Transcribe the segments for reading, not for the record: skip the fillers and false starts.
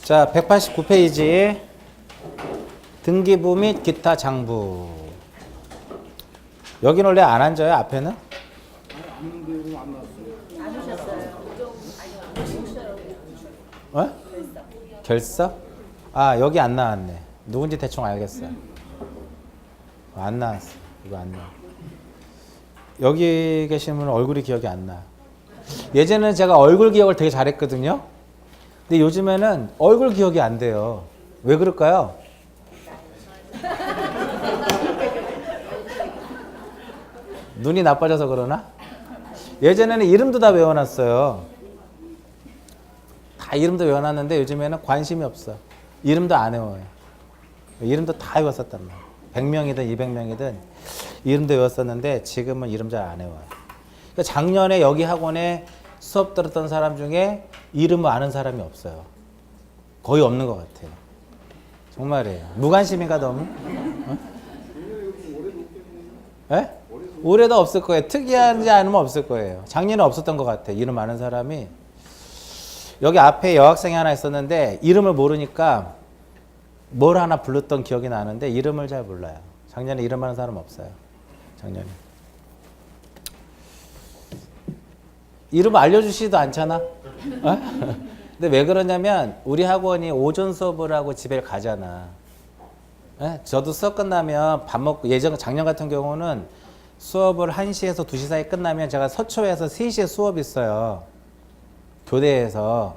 자, 189페이지 등기부 및 기타 장부. 여기는 원래 안 앉아요? 앞에는? 안 오셨어요. 어? 결석? 아, 여기 안 나왔네. 누군지 대충 알겠어요. 안 나왔어. 이거 안 나와. 여기 계신 분은 얼굴이 기억이 안 나. 예전에는 제가 얼굴 기억을 되게 잘했거든요. 근데 요즘에는 얼굴 기억이 안 돼요. 왜 그럴까요? 눈이 나빠져서 그러나? 예전에는 이름도 다 외워놨어요. 다 이름도 외워놨는데 요즘에는 관심이 없어. 이름도 안 외워요. 이름도 다 외웠었단 말이에요. 100명이든 200명이든 이름도 외웠었는데 지금은 이름 잘 안 외워요. 그러니까 작년에 여기 학원에 수업 들었던 사람 중에 이름을 아는 사람이 없어요. 거의 없는 것 같아요. 정말이에요. 무관심인가 너무? 어? 에? 올해도 없을 거예요. 특이하지 않으면 없을 거예요. 작년에 없었던 것 같아요. 이름 아는 사람이. 여기 앞에 여학생이 하나 있었는데 이름을 모르니까 뭘 하나 불렀던 기억이 나는데 이름을 잘 몰라요. 작년에 이름 아는 사람 없어요. 작년에. 이름 알려주시지도 않잖아. 어? 근데 왜 그러냐면 우리 학원이 오전 수업을 하고 집에 가잖아. 에? 저도 수업 끝나면 밥 먹고 작년 같은 경우는 수업을 1시에서 2시 사이 끝나면 제가 서초에서 3시에 수업이 있어요. 교대에서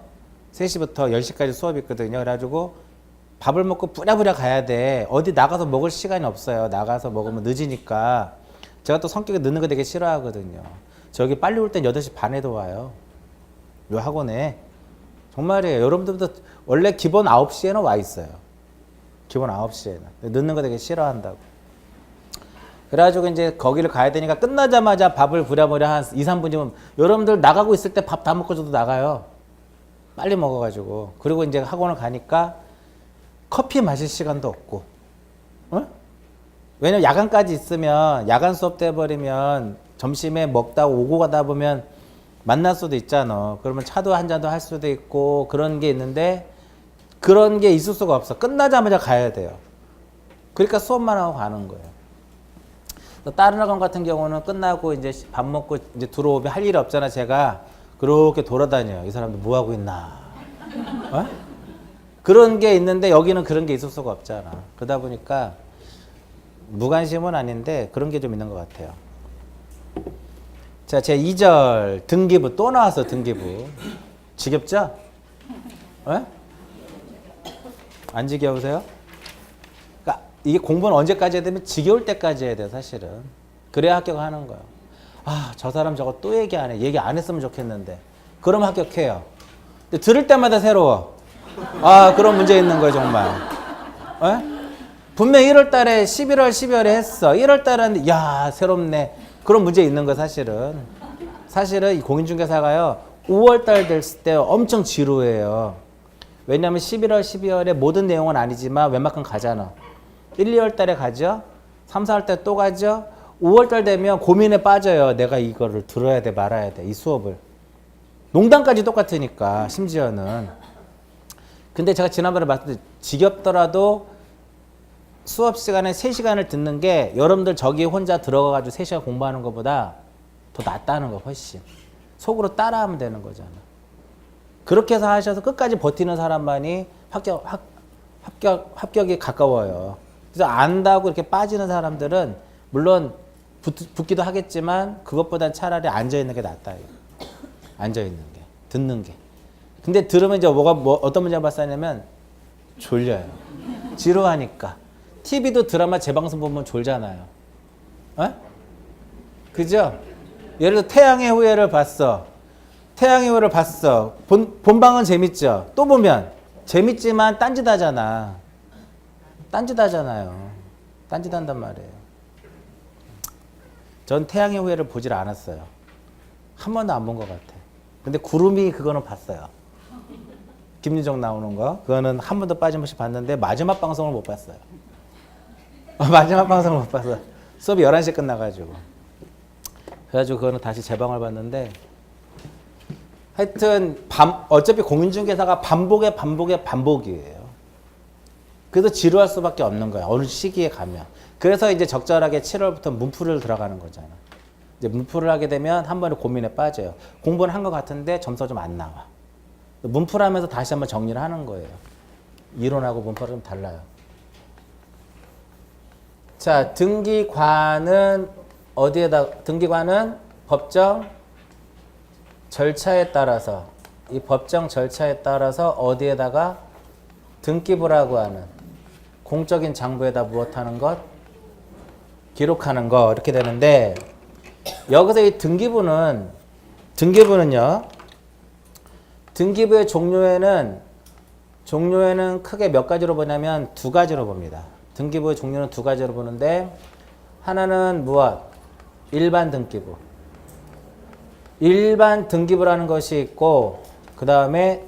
3시부터 10시까지 수업이 있거든요. 그래가지고 밥을 먹고 부랴부랴 가야 돼. 어디 나가서 먹을 시간이 없어요. 나가서 먹으면 늦으니까. 제가 또 성격이 늦는 거 되게 싫어하거든요. 저기 빨리 올 땐 8시 반에도 와요. 요 학원에. 정말이에요. 여러분들도 원래 기본 9시에는 와 있어요. 기본 9시에는. 늦는 거 되게 싫어한다고. 그래가지고 이제 거기를 가야 되니까 끝나자마자 밥을 부랴부랴 한 2, 3분이면 여러분들 나가고 있을 때 밥 다 먹고 저도 나가요. 빨리 먹어가지고. 그리고 이제 학원을 가니까 커피 마실 시간도 없고. 어? 왜냐면 야간까지 있으면 야간 수업 때 버리면 점심에 먹다 오고 가다 보면 만날 수도 있잖아. 그러면 차도 한 잔도 할 수도 있고 그런 게 있는데 그런 게 있을 수가 없어. 끝나자마자 가야 돼요. 그러니까 수업만 하고 가는 거예요. 다른 학원 같은 경우는 끝나고 이제 밥 먹고 이제 들어오면 할 일이 없잖아. 제가 그렇게 돌아다녀요. 이 사람들 뭐 하고 있나? 어? 그런 게 있는데 여기는 그런 게 있을 수가 없잖아. 그러다 보니까 무관심은 아닌데 그런 게 좀 있는 것 같아요. 자, 제 2절 등기부 또 나왔어. 등기부 지겹죠? 에? 안 지겨우세요? 그러니까 이게 공부는 언제까지 해야 되면 지겨울 때까지 해야 돼요. 사실은 그래야 합격하는 거예요. 아, 저 사람 저거 또 얘기 안 해. 얘기 안 했으면 좋겠는데 그럼 합격해요. 근데 들을 때마다 새로워. 아, 그런 문제 있는 거예요. 정말. 에? 분명 1월 달에 11월 12월에 했어. 1월 달에 했는데 야, 새롭네. 그런 문제 있는 거 사실은. 사실은 이 공인중개사가요. 5월 달 됐을 때 엄청 지루해요. 왜냐하면 11월 12월에 모든 내용은 아니지만 웬만큼 가잖아. 1, 2월 달에 가죠. 3, 4월 때 또 가죠. 5월 달 되면 고민에 빠져요. 내가 이거를 들어야 돼 말아야 돼. 이 수업을. 농담까지 똑같으니까 심지어는. 근데 제가 지난번에 말씀드린 지겹더라도 수업 시간에 3시간을 듣는 게 여러분들 저기 혼자 들어가가지고 3시간 공부하는 것보다 더 낫다는 거 훨씬. 속으로 따라하면 되는 거잖아. 그렇게 해서 하셔서 끝까지 버티는 사람만이 합격이 가까워요. 그래서 안다고 이렇게 빠지는 사람들은 물론 붙기도 하겠지만 그것보단 차라리 앉아있는 게 낫다. 앉아있는 게. 듣는 게. 근데 들으면 이제 어떤 문제가 발생하냐면 졸려요. 지루하니까. TV도 드라마 재방송 보면 졸잖아요. 어? 그죠? 예를 들어 태양의 후예를 봤어. 태양의 후예를 봤어. 본방은 재밌죠? 또 보면 재밌지만 딴짓하잖아. 딴짓하잖아요. 딴짓한단 말이에요. 전 태양의 후예를 보질 않았어요. 한 번도 안 본 것 같아. 근데 구름이 그거는 봤어요. 김유정 나오는 거. 그거는 한 번도 빠짐없이 봤는데 마지막 방송을 못 봤어요. 마지막 방송을 못 봤어. 수업이 11시에 끝나가지고. 그래가지고 그거는 다시 재방을 봤는데 하여튼 어차피 공인중개사가 반복이에요. 그래서 지루할 수밖에 없는 거야. 어느 시기에 가면. 그래서 이제 적절하게 7월부터 문풀을 들어가는 거잖아. 이제 문풀을 하게 되면 한 번에 고민에 빠져요. 공부는 한 것 같은데 점수가 좀 안 나와. 문풀하면서 다시 한번 정리를 하는 거예요. 이론하고 문풀은 좀 달라요. 자, 등기관은 등기관은 법정 절차에 따라서, 이 법정 절차에 따라서 어디에다가 등기부라고 하는 공적인 장부에다 무엇하는 것? 기록하는 거. 이렇게 되는데, 여기서 이 등기부는요, 등기부의 종류에는 크게 몇 가지로 보냐면 두 가지로 봅니다. 등기부의 종류는 두 가지로 보는데, 하나는 무엇? 일반 등기부. 일반 등기부라는 것이 있고, 그 다음에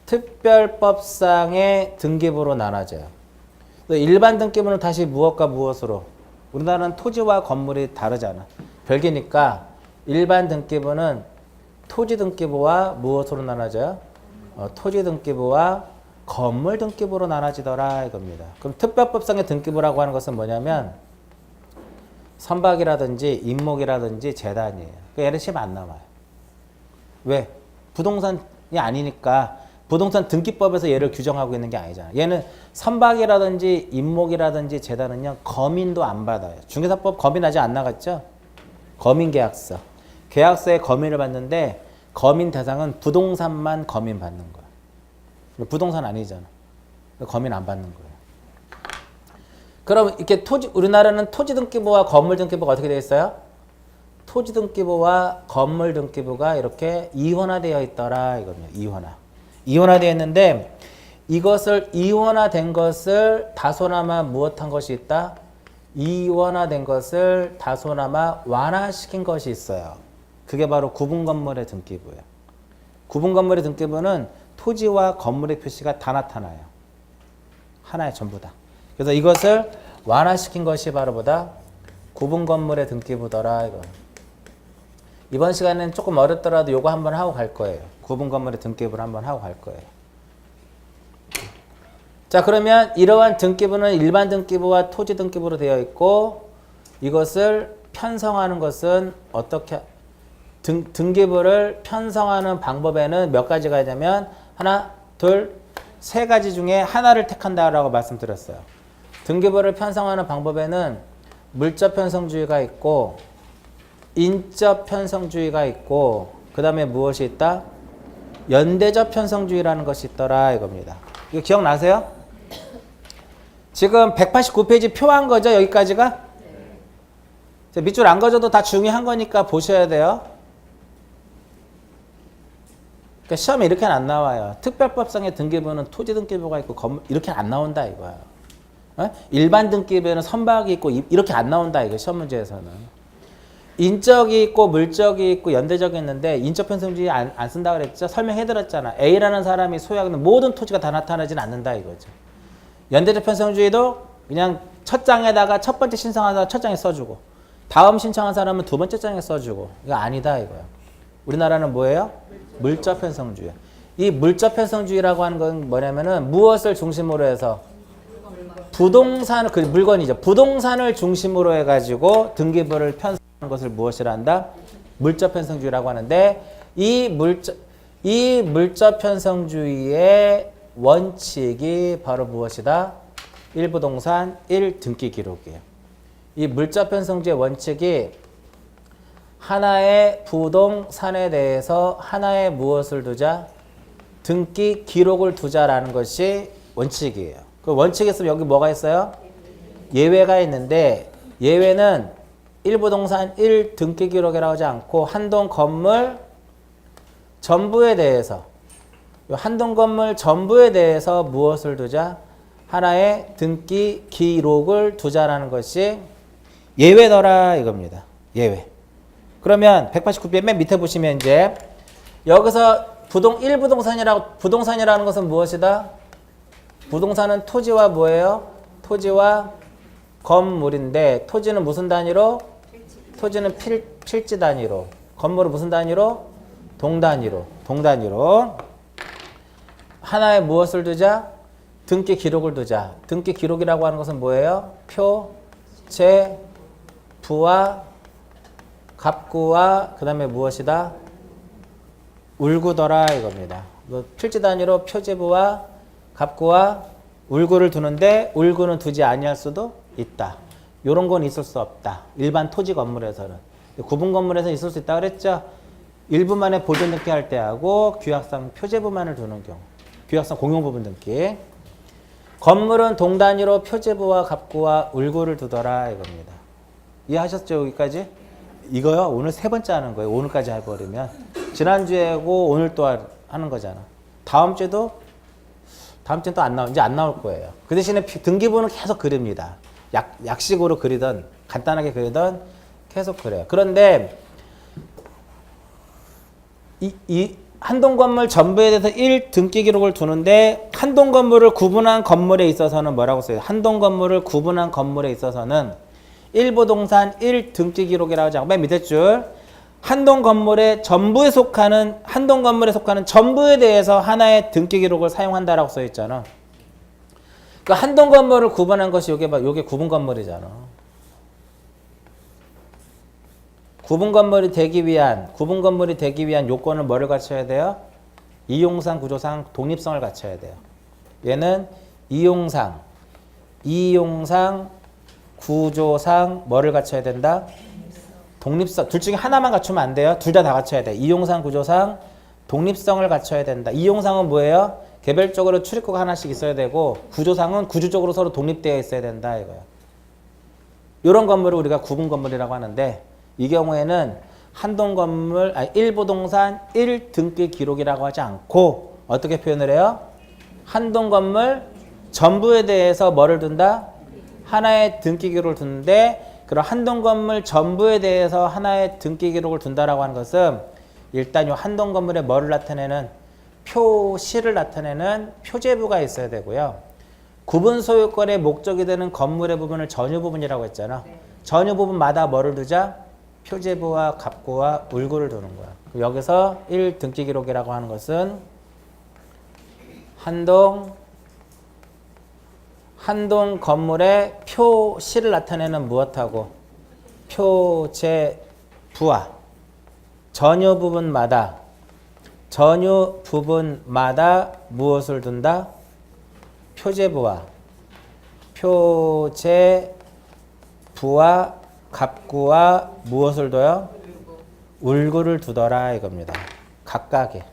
특별법상의 등기부로 나눠져요. 일반 등기부는 다시 무엇과 무엇으로? 우리나라는 토지와 건물이 다르잖아. 별개니까 일반 등기부는 토지 등기부와 무엇으로 나눠져요? 토지 등기부와 건물 등기부로 나눠지더라 이겁니다. 그럼 특별법상의 등기부라고 하는 것은 뭐냐면 선박이라든지 임목이라든지 재단이에요. 얘는 시험 안 나와요. 왜? 부동산이 아니니까 부동산 등기법에서 얘를 규정하고 있는 게 아니잖아. 얘는 선박이라든지 임목이라든지 재단은요 검인도 안 받아요. 중개사법 검인 아직 안 나갔죠? 검인계약서. 계약서에 검인을 받는데 검인 대상은 부동산만 검인 받는 거야. 부동산 아니잖아. 검인 안 받는 거예요. 그럼 이렇게 우리나라는 토지 등기부와 건물 등기부가 어떻게 되어 있어요? 토지 등기부와 건물 등기부가 이렇게 이원화되어 있더라 이겁니다. 이원화되어 있는데 이원화된 것을 다소나마 무엇한 것이 있다? 이원화된 것을 다소나마 완화시킨 것이 있어요. 그게 바로 구분건물의 등기부예요. 구분건물의 등기부는 토지와 건물의 표시가 다 나타나요. 하나에 전부 다. 그래서 이것을 완화시킨 것이 바로 보다 구분건물의 등기부더라 이거. 이번 시간에는 조금 어렵더라도 요거 한번 하고 갈 거예요. 구분건물의 등기부를 한번 하고 갈 거예요. 자, 그러면 이러한 등기부는 일반 등기부와 토지 등기부로 되어 있고 이것을 편성하는 것은 어떻게 등기부를 편성하는 방법에는 몇 가지가 있냐면 하나, 둘, 세 가지 중에 하나를 택한다라고 말씀드렸어요. 등기부를 편성하는 방법에는 물적 편성주의가 있고 인적 편성주의가 있고 그 다음에 무엇이 있다? 연대적 편성주의라는 것이 있더라 이겁니다. 이거 기억나세요? 지금 189페이지 표한 거죠? 여기까지가? 네. 밑줄 안 그어줘도 다 중요한 거니까 보셔야 돼요. 그러니까 시험에 이렇게는 안 나와요. 특별법상의 등기부는 토지 등기부가 있고 건물 이렇게 안 나온다 이거야. 어? 일반 등기부에는 선박이 있고 이렇게 안 나온다 이거 시험 문제에서는. 인적이 있고 물적이 있고 연대적이 있는데 인적 편성주의 안 쓴다 그랬죠? 설명해드렸잖아. A라는 사람이 소유하는 모든 토지가 다 나타나진 않는다 이거죠. 연대적 편성주의도 그냥 첫 장에다가 첫 번째 신청한 사람 첫 장에 써주고 다음 신청한 사람은 두 번째 장에 써주고 이거 아니다 이거야. 우리나라는 뭐예요? 물적 편성주의. 이 물적 편성주의라고 하는 건 뭐냐면은 무엇을 중심으로 해서 부동산 그 물건이죠. 부동산을 중심으로 해가지고 등기부를 편성하는 것을 무엇이라 한다? 물적 편성주의라고 하는데 이 물적 편성주의의 원칙이 바로 무엇이다? 1부동산 1등기 기록이에요. 이 물적 편성주의 원칙이 하나의 부동산에 대해서 하나의 무엇을 두자? 등기 기록을 두자라는 것이 원칙이에요. 그 원칙에 있으면 여기 뭐가 있어요? 예외가 있는데 예외는 1부동산 1등기 기록이라고 하지 않고 한동 건물 전부에 대해서 한동 건물 전부에 대해서 무엇을 두자? 하나의 등기 기록을 두자라는 것이 예외더라 이겁니다. 예외. 그러면 189페이지 맨 밑에 보시면 이제 여기서 1부동산이라는 것은 무엇이다? 부동산은 토지와 뭐예요? 토지와 건물인데 토지는 무슨 단위로? 토지는 필지 단위로. 건물은 무슨 단위로? 동단위로. 하나에 무엇을 두자? 등기 기록을 두자. 등기 기록이라고 하는 것은 뭐예요? 표, 제, 부와 갑구와 그 다음에 무엇이다? 울구더라 이겁니다. 필지 단위로 표제부와 갑구와 울구를 두는데 울구는 두지 아니할 수도 있다. 이런 건 있을 수 없다. 일반 토지 건물에서는. 구분 건물에서 있을 수 있다 그랬죠? 일부만의 보존 등기 할 때하고 규약상 표제부만을 두는 경우. 규약상 공용 부분 등기. 건물은 동단위로 표제부와 갑구와 울구를 두더라 이겁니다. 이해하셨죠 여기까지? 이거요 오늘 세 번째 하는 거예요. 오늘까지 해버리면 지난주에 하고 오늘 또 하는 거잖아. 다음 주에는 또 안 나올, 이제 안 나올 거예요. 그 대신에 등기부는 계속 그립니다. 약식으로 그리던 간단하게 그리던 계속 그래요. 그런데 이 한동 건물 전부에 대해서 1 등기 기록을 두는데 한동 건물을 구분한 건물에 있어서는 뭐라고 써요? 한동 건물을 구분한 건물에 있어서는 일부동산 1 등기 기록이라고 하죠. 맨 밑에 줄 한동 건물의 전부에 속하는 한동 건물에 속하는 전부에 대해서 하나의 등기 기록을 사용한다라고 써 있잖아. 그 한동 건물을 구분한 것이 요게 구분 건물이잖아. 구분 건물이 되기 위한 요건은 뭐를 갖춰야 돼요? 이용상 구조상 독립성을 갖춰야 돼요. 얘는 이용상 구조상 뭐를 갖춰야 된다? 독립성. 둘 중에 하나만 갖추면 안 돼요. 둘 다 갖춰야 돼. 이용상 구조상 독립성을 갖춰야 된다. 이용상은 뭐예요? 개별적으로 출입구가 하나씩 있어야 되고 구조상은 구조적으로 서로 독립되어 있어야 된다 이거예요. 이런 건물을 우리가 구분 건물이라고 하는데 이 경우에는 한동 건물, 일부동산 1 등기 기록이라고 하지 않고 어떻게 표현을 해요? 한동 건물 전부에 대해서 뭐를 둔다? 하나의 등기 기록을 두는데 그런 한동 건물 전부에 대해서 하나의 등기 기록을 둔다라고 하는 것은 일단 이 한동 건물에 뭐를 나타내는 표시를 나타내는 표제부가 있어야 되고요. 구분 소유권의 목적이 되는 건물의 부분을 전유 부분이라고 했잖아. 전유 부분마다 뭐를 두자? 표제부와 갑구와 울구를 두는 거야. 여기서 1 등기 기록이라고 하는 것은 한동 건물의 표시를 나타내는 무엇하고 표제부와 전유 부분마다 무엇을 둔다? 표제부와 갑구와 무엇을 둬요? 울구를 두더라 이겁니다. 각각에.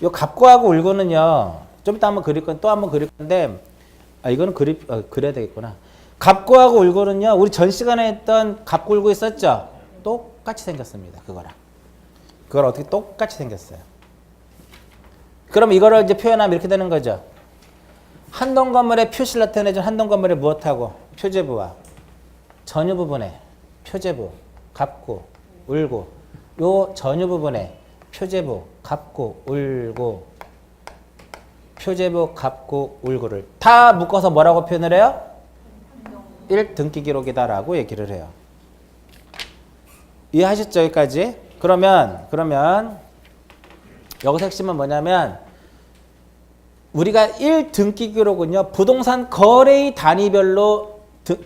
요 갑구하고 울구는요. 좀 이따 한번 그릴 건 또 한번 그릴 건데 이거는 그려야 되겠구나. 갑구하고 울구는요. 우리 전 시간에 했던 갑구 울구 있었죠? 똑같이 생겼습니다. 그걸 어떻게 똑같이 생겼어요. 그럼 이거를 이제 표현하면 이렇게 되는 거죠. 한동 건물의 표시를 나타내준 한동 건물의 무엇하고? 표제부와 전유 부분에 표제부, 갑구, 울구. 요 전유 부분에 표제부, 갑구, 울구. 표제부, 갑구, 울구를 다 묶어서 뭐라고 표현을 해요? 1 등기 기록이다라고 얘기를 해요. 이해하셨죠? 여기까지? 그러면 여기서 핵심은 뭐냐면 우리가 1 등기 기록은요. 부동산 거래의 단위별로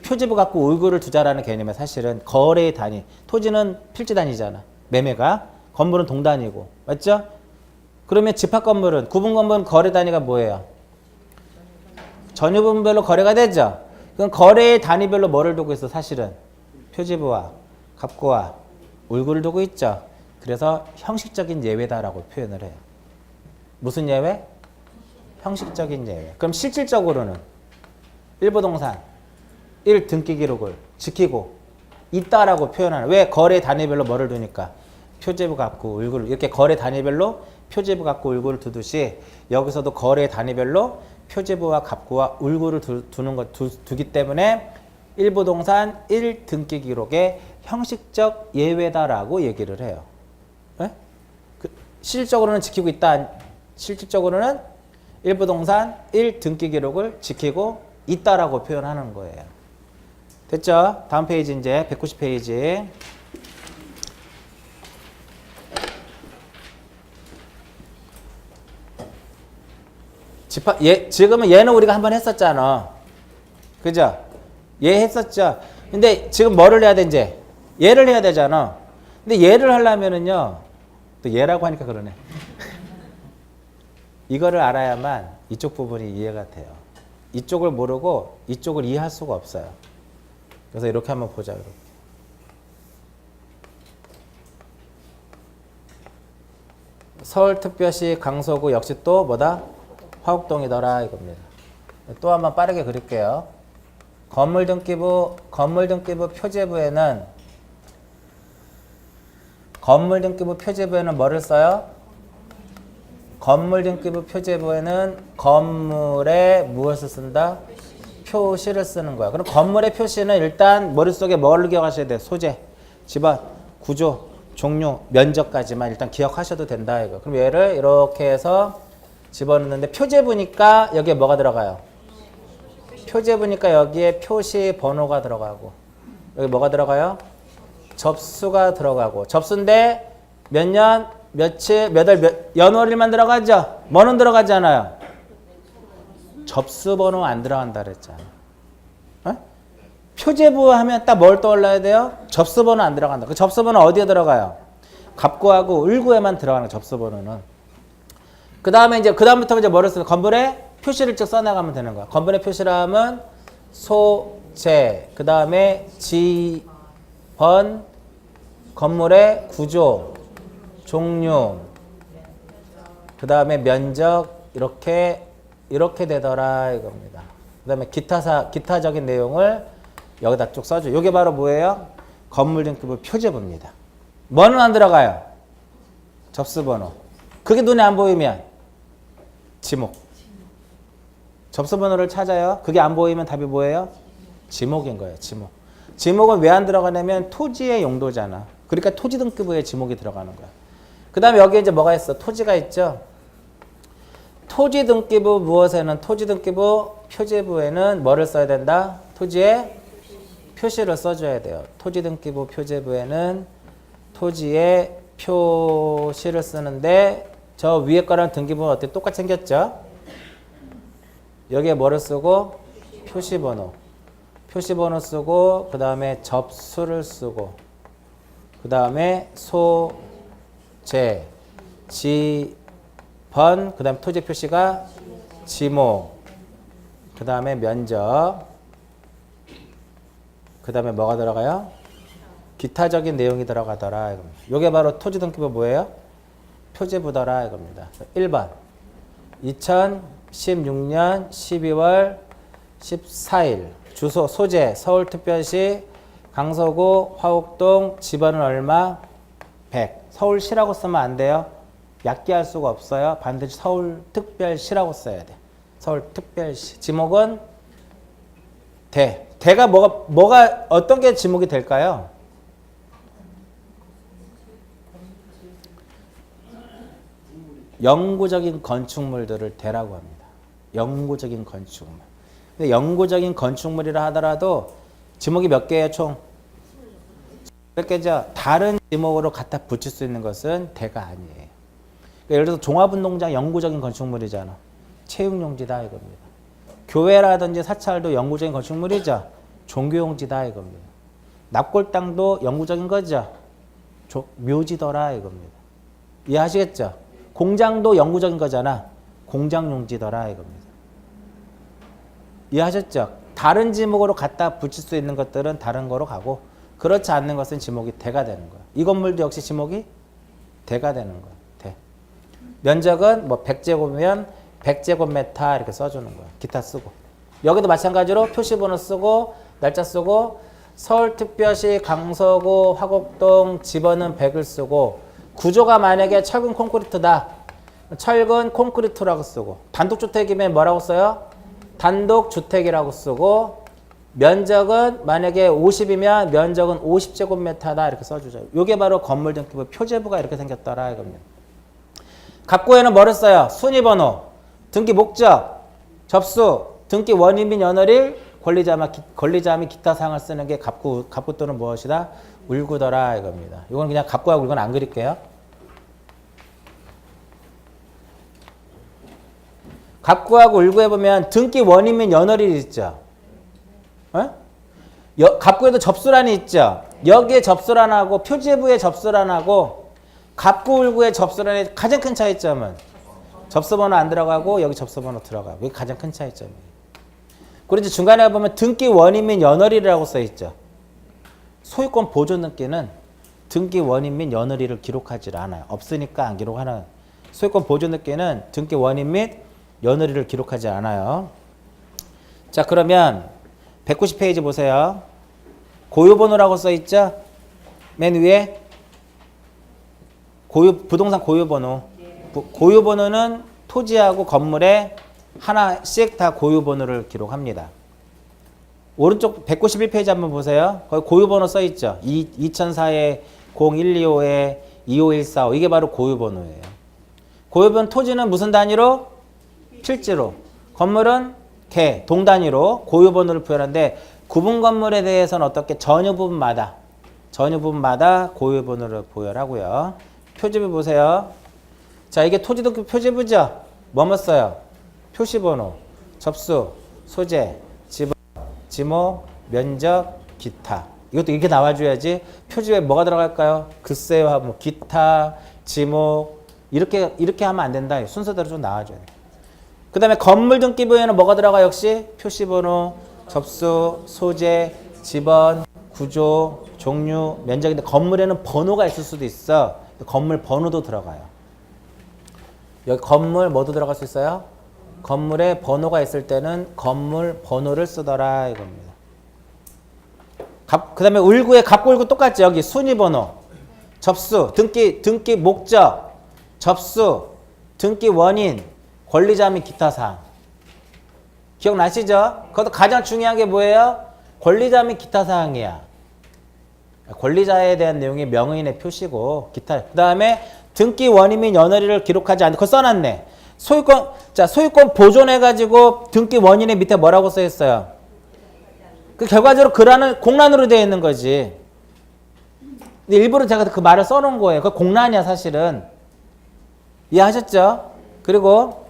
표제부 갖고 울구를 두자라는 개념이에요. 사실은 거래의 단위. 토지는 필지 단위잖아. 매매가. 건물은 동단위고. 맞죠? 그러면 집합 건물은 구분 건물은 거래 단위가 뭐예요? 전유 부분별로 거래가 되죠. 그럼 거래의 단위별로 뭐를 두고 있어? 사실은 표제부와 갑구와 울구를 두고 있죠. 그래서 형식적인 예외다라고 표현을 해요. 무슨 예외? 형식적인 예외. 그럼 실질적으로는 일부동산 1 등기 기록을 지키고 있다라고 표현하는. 왜? 거래 단위별로 뭐를 두니까 표제부 갖고 울구를 이렇게 거래 단위별로 표제부 갖고 울구를 두듯이 여기서도 거래 단위별로 표제부와 갑구와 울구를 두기 때문에 일부동산 1 등기 기록의 형식적 예외다라고 얘기를 해요. 네? 실질적으로는 지키고 있다. 실질적으로는 일부동산 1 등기 기록을 지키고 있다라고 표현하는 거예요. 됐죠? 다음 페이지 이제 190페이지. 지금은 얘는 우리가 한번 했었잖아. 그죠? 얘 했었죠. 근데 지금 뭐를 해야 돼, 이제? 얘를 해야 되잖아. 근데 얘를 하려면은요, 또 얘라고 하니까 그러네. 이거를 알아야만 이쪽 부분이 이해가 돼요. 이쪽을 모르고 이쪽을 이해할 수가 없어요. 그래서 이렇게 한번 보자. 이렇게. 서울특별시 강서구 역시 또 뭐다? 화곡동이더라 이겁니다. 또 한번 빠르게 그릴게요. 건물등기부 표제부에는 뭐를 써요? 건물등기부 표제부에는 건물에 무엇을 쓴다? 표시를 쓰는 거야. 그럼 건물의 표시는 일단 머릿속에 뭘 기억하셔야 돼? 소재, 집안, 구조, 종류, 면적까지만 일단 기억하셔도 된다 이거. 그럼 얘를 이렇게 해서 집어넣는데 표제부니까 여기에 뭐가 들어가요? 표제부니까 여기에 표시 번호가 들어가고 여기 뭐가 들어가요? 접수가 들어가고 접수인데 몇 년, 며칠, 몇 월, 연월일만 들어가죠? 뭐는 들어가지 않아요? 접수 번호 안 들어간다 그랬잖아. 어? 표제부 하면 딱 뭘 떠올라야 돼요? 접수 번호 안 들어간다. 그 접수 번호 어디에 들어가요? 갑구하고 을구에만 들어가는 접수 번호는. 그 다음부터 이제 뭐를 쓰는 건물에 표시를 쭉 써나가면 되는 거야. 건물의 표시라 하면 소재, 그 다음에 지번, 건물의 구조, 종류, 그 다음에 면적 이렇게 되더라 이겁니다. 그 다음에 기타적인 내용을 여기다 쭉 써줘. 이게 바로 뭐예요? 건물등기부 표제부입니다. 뭐는 안 들어가요? 접수번호. 그게 눈에 안 보이면 지목. 접수번호를 찾아요. 그게 안 보이면 답이 뭐예요? 지목인 거예요. 지목. 지목은 왜 안 들어가냐면 토지의 용도잖아. 그러니까 토지등기부에 지목이 들어가는 거야. 그 다음에 여기 이제 뭐가 있어? 토지가 있죠. 토지등기부 무엇에는 토지등기부 표제부에는 뭐를 써야 된다? 토지에 표시를 써줘야 돼요. 토지등기부 표제부에는 토지에 표시를 쓰는데 저 위에 거랑 등기부는 어때? 똑같이 생겼죠? 여기에 뭐를 쓰고? 표시번호. 표시번호 쓰고 그 다음에 접수를 쓰고 그 다음에 소재, 지번, 그 다음에 토지 표시가 지목, 그 다음에 면적, 그 다음에 뭐가 들어가요? 기타적인 내용이 들어가더라 이겁니다. 이게 바로 토지등기부 뭐예요? 표제부더라 이겁니다. 1번 2016년 12월 14일 주소 소재 서울특별시 강서구 화곡동 집원은 얼마? 100. 서울시라고 쓰면 안 돼요. 얕게 수가 없어요. 반드시 서울특별시라고 써야 돼. 서울특별시. 지목은 대. 대가 뭐가 어떤 게 지목이 될까요? 영구적인 건축물들을 대라고 합니다. 영구적인 건축물. 근데 영구적인 건축물이라 하더라도 지목이 몇 개예요, 총? 몇 개죠? 다른 지목으로 갖다 붙일 수 있는 것은 대가 아니에요. 그러니까 예를 들어서 종합운동장 영구적인 건축물이잖아. 체육용지다 이겁니다. 교회라든지 사찰도 영구적인 건축물이죠. 종교용지다 이겁니다. 납골당도 영구적인 거죠. 묘지더라 이겁니다. 이해하시겠죠? 공장도 영구적인 거잖아. 공장용지더라 이겁니다. 이해하셨죠? 다른 지목으로 갖다 붙일 수 있는 것들은 다른 거로 가고 그렇지 않는 것은 지목이 대가 되는 거야. 이 건물도 역시 지목이 대가 되는 거야. 대. 면적은 뭐 100제곱이면 100제곱미터 이렇게 써주는 거야. 기타 쓰고. 여기도 마찬가지로 표시번호 쓰고 날짜 쓰고 서울특별시 강서구 화곡동 집원은 100을 쓰고 구조가 만약에 철근 콘크리트다. 철근 콘크리트라고 쓰고 단독주택이면 뭐라고 써요? 단독주택이라고 쓰고 면적은 만약에 50이면 면적은 50제곱미터다 이렇게 써주죠. 이게 바로 건물등기부 표제부가 이렇게 생겼더라 이겁니다. 갑구에는 뭐를 써요? 순위번호, 등기 목적, 접수, 등기 원인 및 연월일, 권리자 및 기타 사항을 쓰는 게 갑구 또는 무엇이다? 울구더라 이겁니다. 이건 그냥 갑구하고 이건 안 그릴게요. 갑구하고 울구에 보면 등기 원인 및 연월일이 있죠. 어? 갑구에도 접수란이 있죠. 여기에 접수란하고 표지부의 접수란하고 갑구 울구의 접수란의 가장 큰 차이점은 접수번호 안 들어가고 여기 접수번호 들어가고 이게 가장 큰 차이점이에요. 그리고 이제 중간에 보면 등기 원인 및 연월일이라고 써 있죠. 소유권 보존 등기는 등기 원인 및 연월일을 기록하지 않아요. 없으니까 안 기록하는. 소유권 보존 등기는 등기 원인 및 연월일을 기록하지 않아요. 자, 그러면 190페이지 보세요. 고유번호라고 써 있죠? 맨 위에 부동산 고유번호. 고유번호는 토지하고 건물에 하나씩 다 고유번호를 기록합니다. 오른쪽 191페이지 한번 보세요. 거기 고유번호 써 있죠? 2004에 0125에 25145 이게 바로 고유번호예요. 고유번호 토지는 무슨 단위로? 필지로. 건물은 개, 동 단위로 고유번호를 부여하는데 구분 건물에 대해서는 어떻게 전유 부분마다 고유번호를 부여하고요. 표지부 보세요. 자, 이게 토지등록 표지부죠? 뭐뭐 써요? 표시번호, 접수, 소재, 지번, 지목, 면적, 기타. 이것도 이렇게 나와줘야지. 표지에 뭐가 들어갈까요? 글쎄요, 뭐 기타, 지목 이렇게 하면 안 된다. 순서대로 좀 나와줘야 돼. 그 다음에 건물 등기부에는 뭐가 들어가? 역시 표시번호, 접수, 소재, 지번, 구조, 종류, 면적인데 건물에는 번호가 있을 수도 있어. 건물 번호도 들어가요. 여기 건물 뭐도 들어갈 수 있어요? 건물에 번호가 있을 때는 건물 번호를 쓰더라 이겁니다. 그 다음에 울구에 갑구 울구 똑같죠. 여기 순위번호, 접수, 등기 목적, 접수, 등기 원인, 권리자 및 기타 사항. 기억나시죠? 그것도 가장 중요한 게 뭐예요? 권리자 및 기타 사항이야. 권리자에 대한 내용이 명의인의 표시고 기타. 그 다음에 등기 원인 및 연월일을 기록하지 않는. 그거 써놨네. 소유권 보존해가지고 등기 원인의 밑에 뭐라고 써있어요? 그 결과적으로 글안은 공란으로 되어 있는 거지. 근데 일부러 제가 그 말을 써놓은 거예요. 그 공란이야 사실은. 이해하셨죠? 그리고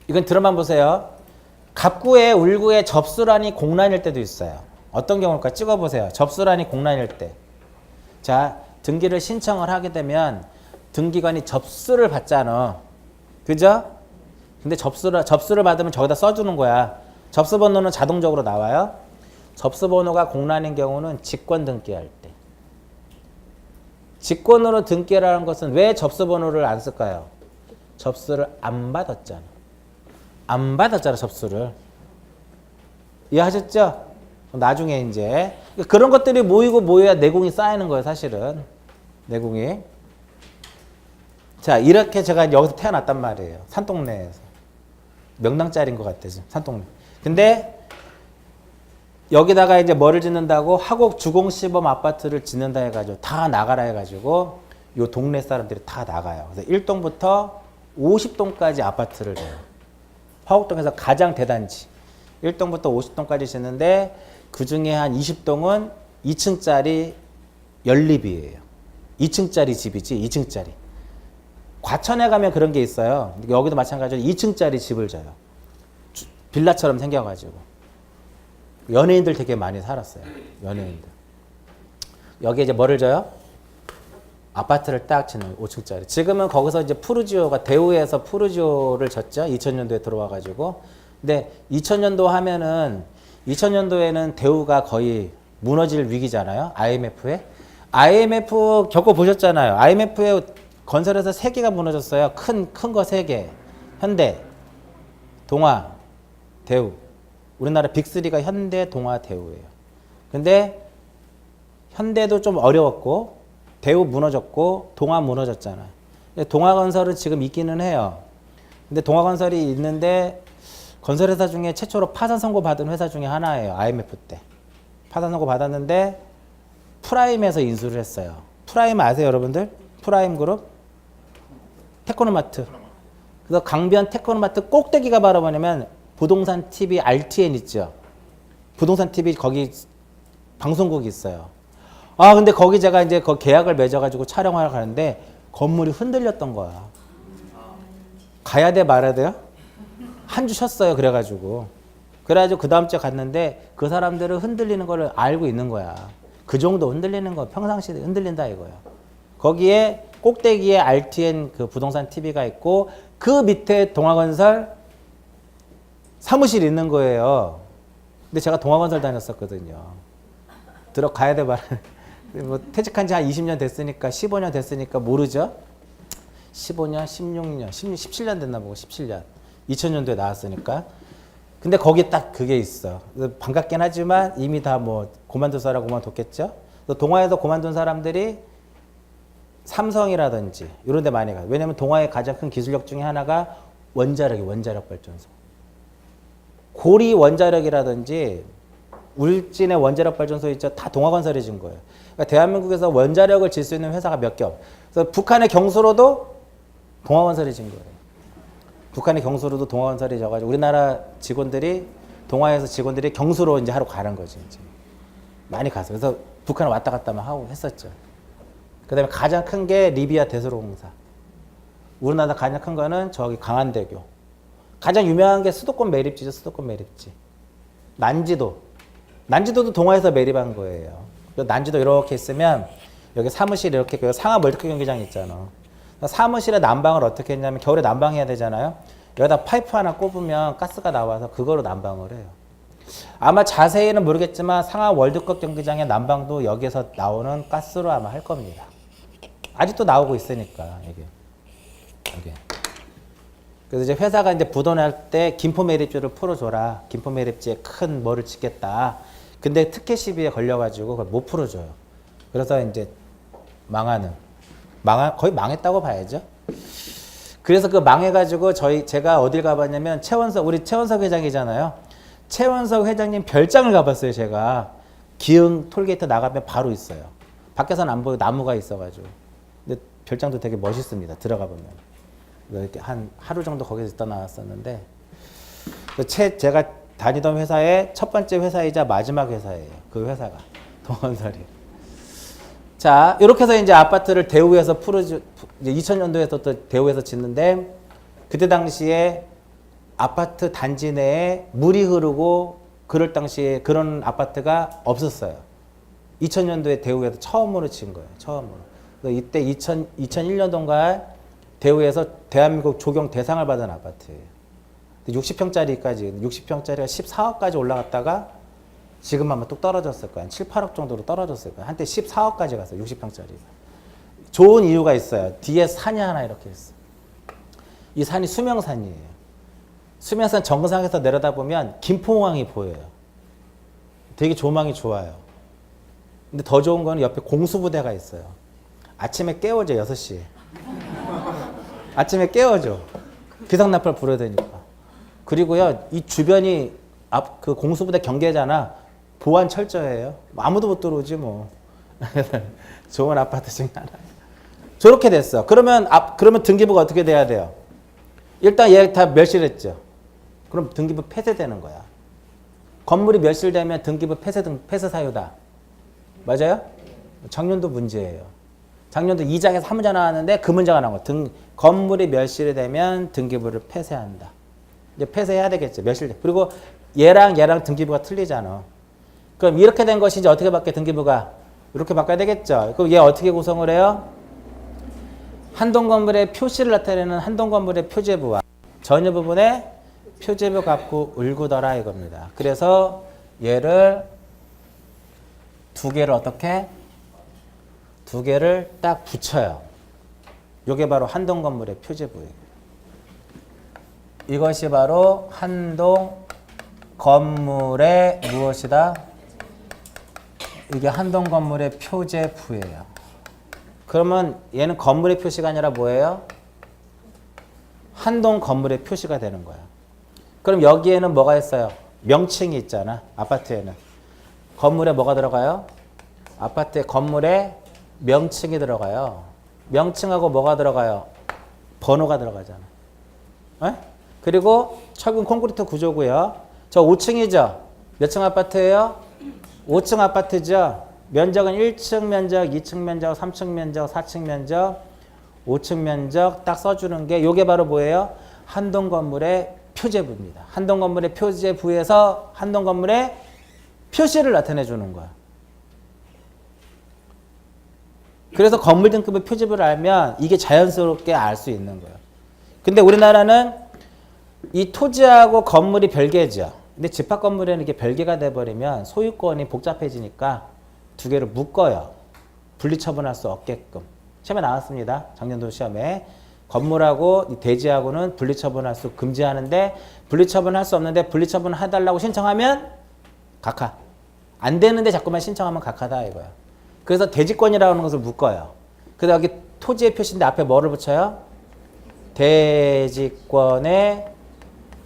이건 들어만 보세요. 갑구에 울구에 접수란이 공란일 때도 있어요. 어떤 경우일까? 찍어보세요. 접수란이 공란일 때. 자, 등기를 신청을 하게 되면 등기관이 접수를 받잖아. 그죠? 근데 접수를 받으면 저기다 써주는 거야. 접수번호는 자동적으로 나와요. 접수번호가 공란인 경우는 직권 등기할 때. 직권으로 등기라는 것은 왜 접수번호를 안 쓸까요? 접수를 안 받았잖아. 안 받았잖아, 접수를. 이해하셨죠? 나중에 이제 그런 것들이 모여야 내공이 쌓이는 거예요, 사실은. 내공이. 자, 이렇게 제가 여기서 태어났단 말이에요. 산동네에서. 명당짜리인 것 같아, 지금. 산동네. 근데 여기다가 이제 뭐를 짓는다고? 하곡 주공시범 아파트를 짓는다 해가지고 다 나가라 해가지고 요 동네 사람들이 다 나가요. 그래서 1동부터 50동까지 아파트를 해요. 화곡동에서 가장 대단지. 1동부터 50동까지 짓는데 그 중에 한 20동은 2층짜리 연립이에요. 2층짜리 집이지, 2층짜리. 과천에 가면 그런 게 있어요. 여기도 마찬가지로 2층짜리 집을 져요. 빌라처럼 생겨가지고. 연예인들 되게 많이 살았어요. 연예인들. 여기에 이제 뭐를 져요? 아파트를 딱 짓는 5층짜리. 지금은 거기서 이제 푸르지오가 대우에서 푸르지오를 졌죠. 2000년도에 들어와가지고. 근데 2000년도 하면은 2000년도에는 대우가 거의 무너질 위기잖아요. IMF 겪어보셨잖아요. IMF에 건설회사 3개가 무너졌어요. 큰 거 3개. 현대, 동아, 대우. 우리나라 빅3가 현대, 동아, 대우예요. 근데 현대도 좀 어려웠고 대우 무너졌고 동아 무너졌잖아요. 동아건설은 지금 있기는 해요. 근데 동아건설이 있는데 건설회사 중에 최초로 파산 선고 받은 회사 중에 하나예요. IMF 때. 파산 선고 받았는데 프라임에서 인수를 했어요. 프라임 아세요, 여러분들? 프라임 그룹? 테크노마트. 그래서 강변 테크노마트 꼭대기가 바로 뭐냐면 부동산 TV RTN 있죠. 부동산 TV 거기 방송국이 있어요. 아, 근데 거기 제가 이제 그 계약을 맺어가지고 촬영하러 가는데 건물이 흔들렸던 거야. 가야 돼, 말아야 돼요? 한 주 쉬었어요. 그래가지고 그 다음 주에 갔는데 그 사람들은 흔들리는 걸 알고 있는 거야. 그 정도 흔들리는 거 평상시에 흔들린다 이거야. 거기에 꼭대기에 RTN 그 부동산 TV가 있고 그 밑에 동아건설 사무실이 있는 거예요. 근데 제가 동아건설 다녔었거든요. 들어가야 돼 말. 뭐 퇴직한 지 한 20년 됐으니까 15년 됐으니까 모르죠. 15년, 16년, 17년 됐나 보고 17년. 2000년도에 나왔으니까. 근데 거기 딱 그게 있어. 반갑긴 하지만 이미 다 뭐 그만둘 사람 그만뒀겠죠. 동아에서 그만둔 사람들이 삼성이라든지 이런 데 많이 가요. 왜냐면 동아의 가장 큰 기술력 중에 하나가 원자력 발전소. 고리 원자력이라든지 울진의 원자력 발전소 있죠. 다 동아건설이 진 거예요. 그러니까 대한민국에서 원자력을 질 수 있는 회사가 몇 개 없어요. 그래서 북한의 경수로도 동아건설이 진 거예요. 북한의 경수로도 동아건설이 져가지고 우리나라 직원들이 동아에서 직원들이 경수로 이제 하러 가는 거지. 이제 많이 가서 그래서 북한을 왔다 갔다만 하고 했었죠. 그다음에 가장 큰 게 리비아 대수로공사. 우리나라 가장 큰 거는 저기 강한대교. 가장 유명한 게 수도권 매립지죠. 수도권 매립지. 난지도도 동아에서 매립한 거예요. 난지도 이렇게 있으면 여기 사무실 이렇게 그 상하 멀티클 경기장 있잖아. 사무실에 난방을 어떻게 했냐면 겨울에 난방해야 되잖아요. 여기다 파이프 하나 꼽으면 가스가 나와서 그거로 난방을 해요. 아마 자세히는 모르겠지만 상하 월드컵 경기장의 난방도 여기서 나오는 가스로 아마 할 겁니다. 아직도 나오고 있으니까 이게. 그래서 이제 회사가 이제 부도날 때 김포 매립지를 풀어줘라. 김포 매립지에 큰 뭐를 짓겠다. 근데 특혜 시비에 걸려가지고 그걸 못 풀어줘요. 그래서 이제 거의 망했다고 봐야죠. 그래서 그 망해가지고 제가 어딜 가봤냐면 우리 최원석 회장이잖아요. 최원석 회장님 별장을 가봤어요. 제가 기흥 톨게이트 나가면 바로 있어요. 밖에서는 안 보여. 나무가 있어가지고. 근데 별장도 되게 멋있습니다. 들어가 보면. 이렇게 한 하루 정도 거기서 있다 나왔었는데 제가 다니던 회사의 첫 번째 회사이자 마지막 회사예요. 그 회사가 동건설이. 자, 이렇게 해서 이제 아파트를 대우에서 이제 2000년도에 또 대우에서 짓는데 그때 당시에 아파트 단지 내에 물이 흐르고 그럴 당시에 그런 아파트가 없었어요. 2000년도에 대우에서 처음으로 지은 거예요. 처음으로. 그래서 이때 2001년도인가 대우에서 대한민국 조경 대상을 받은 아파트예요. 60평짜리까지, 60평짜리가 14억까지 올라갔다가 지금 아마 뚝 떨어졌을 거예요. 7, 8억 정도로 떨어졌을 거예요. 한때 14억까지 갔어요. 60평짜리. 좋은 이유가 있어요. 뒤에 산이 하나 이렇게 있어요. 이 산이 수명산이에요. 수명산 정상에서 내려다보면 김포공항이 보여요. 되게 조망이 좋아요. 근데 더 좋은 거는 옆에 공수부대가 있어요. 아침에 깨워줘, 6시에. 아침에 깨워줘. 기상나팔 불어야 되니까. 그리고요, 이 주변이 그 공수부대 경계잖아. 보안 철저해요. 아무도 못 들어오지 뭐. 좋은 아파트 중에 하나. 저렇게 됐어. 그러면 등기부가 어떻게 돼야 돼요? 일단 얘 다 멸실했죠. 그럼 등기부 폐쇄되는 거야. 건물이 멸실되면 등기부 폐쇄 사유다. 맞아요? 작년도 문제예요. 작년도 2장에서 한 문제 나왔는데 그 문제가 나온 거야. 건물이 멸실이 되면 등기부를 폐쇄한다. 이제 폐쇄해야 되겠죠. 멸실돼. 그리고 얘랑 등기부가 틀리잖아. 그럼 이렇게 된 것이 이제 어떻게 바뀌어 등기부가? 이렇게 바꿔야 되겠죠. 그럼 얘 어떻게 구성을 해요? 한동건물의 표시를 나타내는 한동건물의 표제부와 전유 부분에 표제부 갖고 울구더라 이겁니다. 그래서 얘를 두 개를 딱 붙여요. 이게 바로 한동건물의 표제부예요. 이것이 바로 한동건물의 무엇이다? 이게 한동건물의 표제부예요. 그러면 얘는 건물의 표시가 아니라 뭐예요? 한동건물의 표시가 되는 거야. 그럼 여기에는 뭐가 있어요? 명칭이 있잖아. 아파트에는. 건물에 뭐가 들어가요? 아파트에 건물에 명칭이 들어가요. 명칭하고 뭐가 들어가요? 번호가 들어가잖아. 에? 그리고 철근 콘크리트 구조고요. 저 5층이죠? 몇 층 아파트예요? 5층 아파트죠? 면적은 1층 면적, 2층 면적, 3층 면적, 4층 면적, 5층 면적 딱 써주는 게 이게 바로 뭐예요? 한동건물의 표제부입니다. 한동 건물의 표제부에서 한동 건물의 표시를 나타내 주는 거야. 그래서 건물 등급의 표제부를 알면 이게 자연스럽게 알 수 있는 거예요. 근데 우리나라는 이 토지하고 건물이 별개죠. 근데 집합 건물에는 이게 별개가 돼버리면 소유권이 복잡해지니까 두 개를 묶어요. 분리처분할 수 없게끔. 시험에 나왔습니다. 작년도 시험에. 건물하고 대지하고는 분리처분할 수 금지하는데 분리처분할 수 없는데 분리처분 해달라고 신청하면 각하. 안 되는데 자꾸만 신청하면 각하다 이거야. 그래서 대지권이라는 것을 묶어요. 그래서 여기 토지의 표시인데 앞에 뭐를 붙여요? 대지권의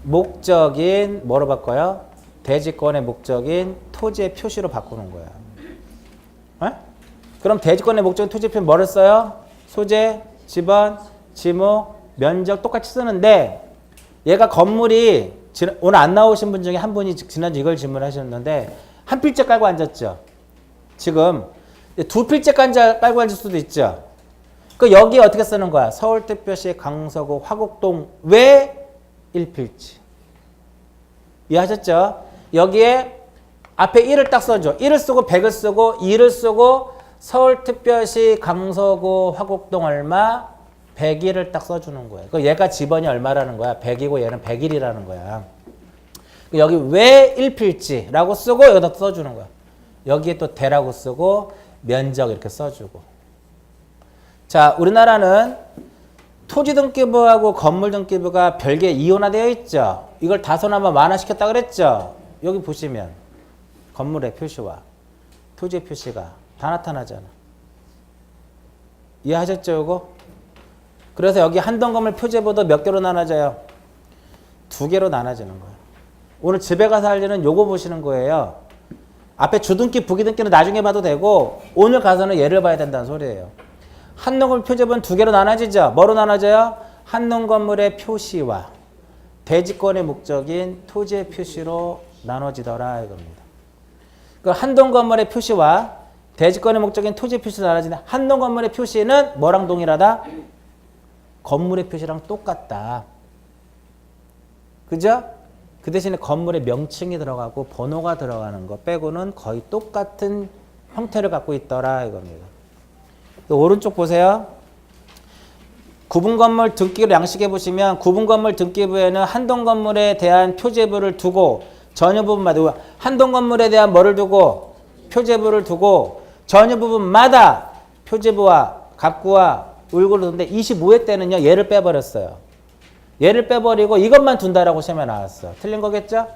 목적인 뭐로 바꿔요? 대지권의 목적인 토지의 표시로 바꾸는 거야. 에? 그럼 대지권의 목적인 토지의 표시 뭐를 써요? 소재, 지번, 지무, 면적 똑같이 쓰는데 얘가 건물이 오늘 안 나오신 분 중에 한 분이 지난주 이걸 질문하셨는데 한 필째 깔고 앉았죠. 지금 두 필째 깔고 앉을 수도 있죠. 그 여기에 어떻게 쓰는 거야? 서울특별시 강서구 화곡동 왜 1필지. 이해하셨죠? 여기에 앞에 1을 딱 써줘. 1을 쓰고 100을 쓰고 2를 쓰고 서울특별시 강서구 화곡동 얼마 100일을 딱 써주는 거예요. 그 얘가 지번이 얼마라는 거야? 100이고 얘는 100일이라는 거야. 여기 왜 1필지라고 쓰고 여기다 써주는 거야. 여기에 또 대라고 쓰고 면적 이렇게 써주고. 자, 우리나라는 토지 등기부하고 건물 등기부가 별개 이원화되어 있죠. 이걸 다소나마 완화시켰다 그랬죠. 여기 보시면 건물의 표시와 토지의 표시가 다 나타나잖아. 이해하셨죠, 이거? 그래서 여기 한동 건물 표제부도 몇 개로 나눠져요? 2개로 나눠지는 거예요. 오늘 집에 가서 할 일은 요거 보시는 거예요. 앞에 주등기, 부기등기는 나중에 봐도 되고 오늘 가서는 얘를 봐야 된다는 소리예요. 한동 건물 표제부는 2개로 나눠지죠. 뭐로 나눠져요? 한동 건물의 표시와 대지권의 목적인 토지의 표시로 나눠지더라 이겁니다. 그 한동 건물의 표시와 대지권의 목적인 토지의 표시로 나눠지는데 한동 건물의 표시는 뭐랑 동일하다? 건물의 표시랑 똑같다. 그죠? 그 대신에 건물의 명칭이 들어가고 번호가 들어가는 거 빼고는 거의 똑같은 형태를 갖고 있더라 이겁니다. 오른쪽 보세요. 구분건물 등기를 양식해 보시면 구분건물 등기부에는 한동 건물에 대한 표제부를 두고 전유 부분마다 한동 건물에 대한 뭐를 두고 표제부를 두고 전유 부분마다 표제부와 갑구와 울고를 두는데 25회 때는요 얘를 빼버렸어요. 얘를 빼버리고 이것만 둔다라고 시험에 나왔어. 틀린 거겠죠?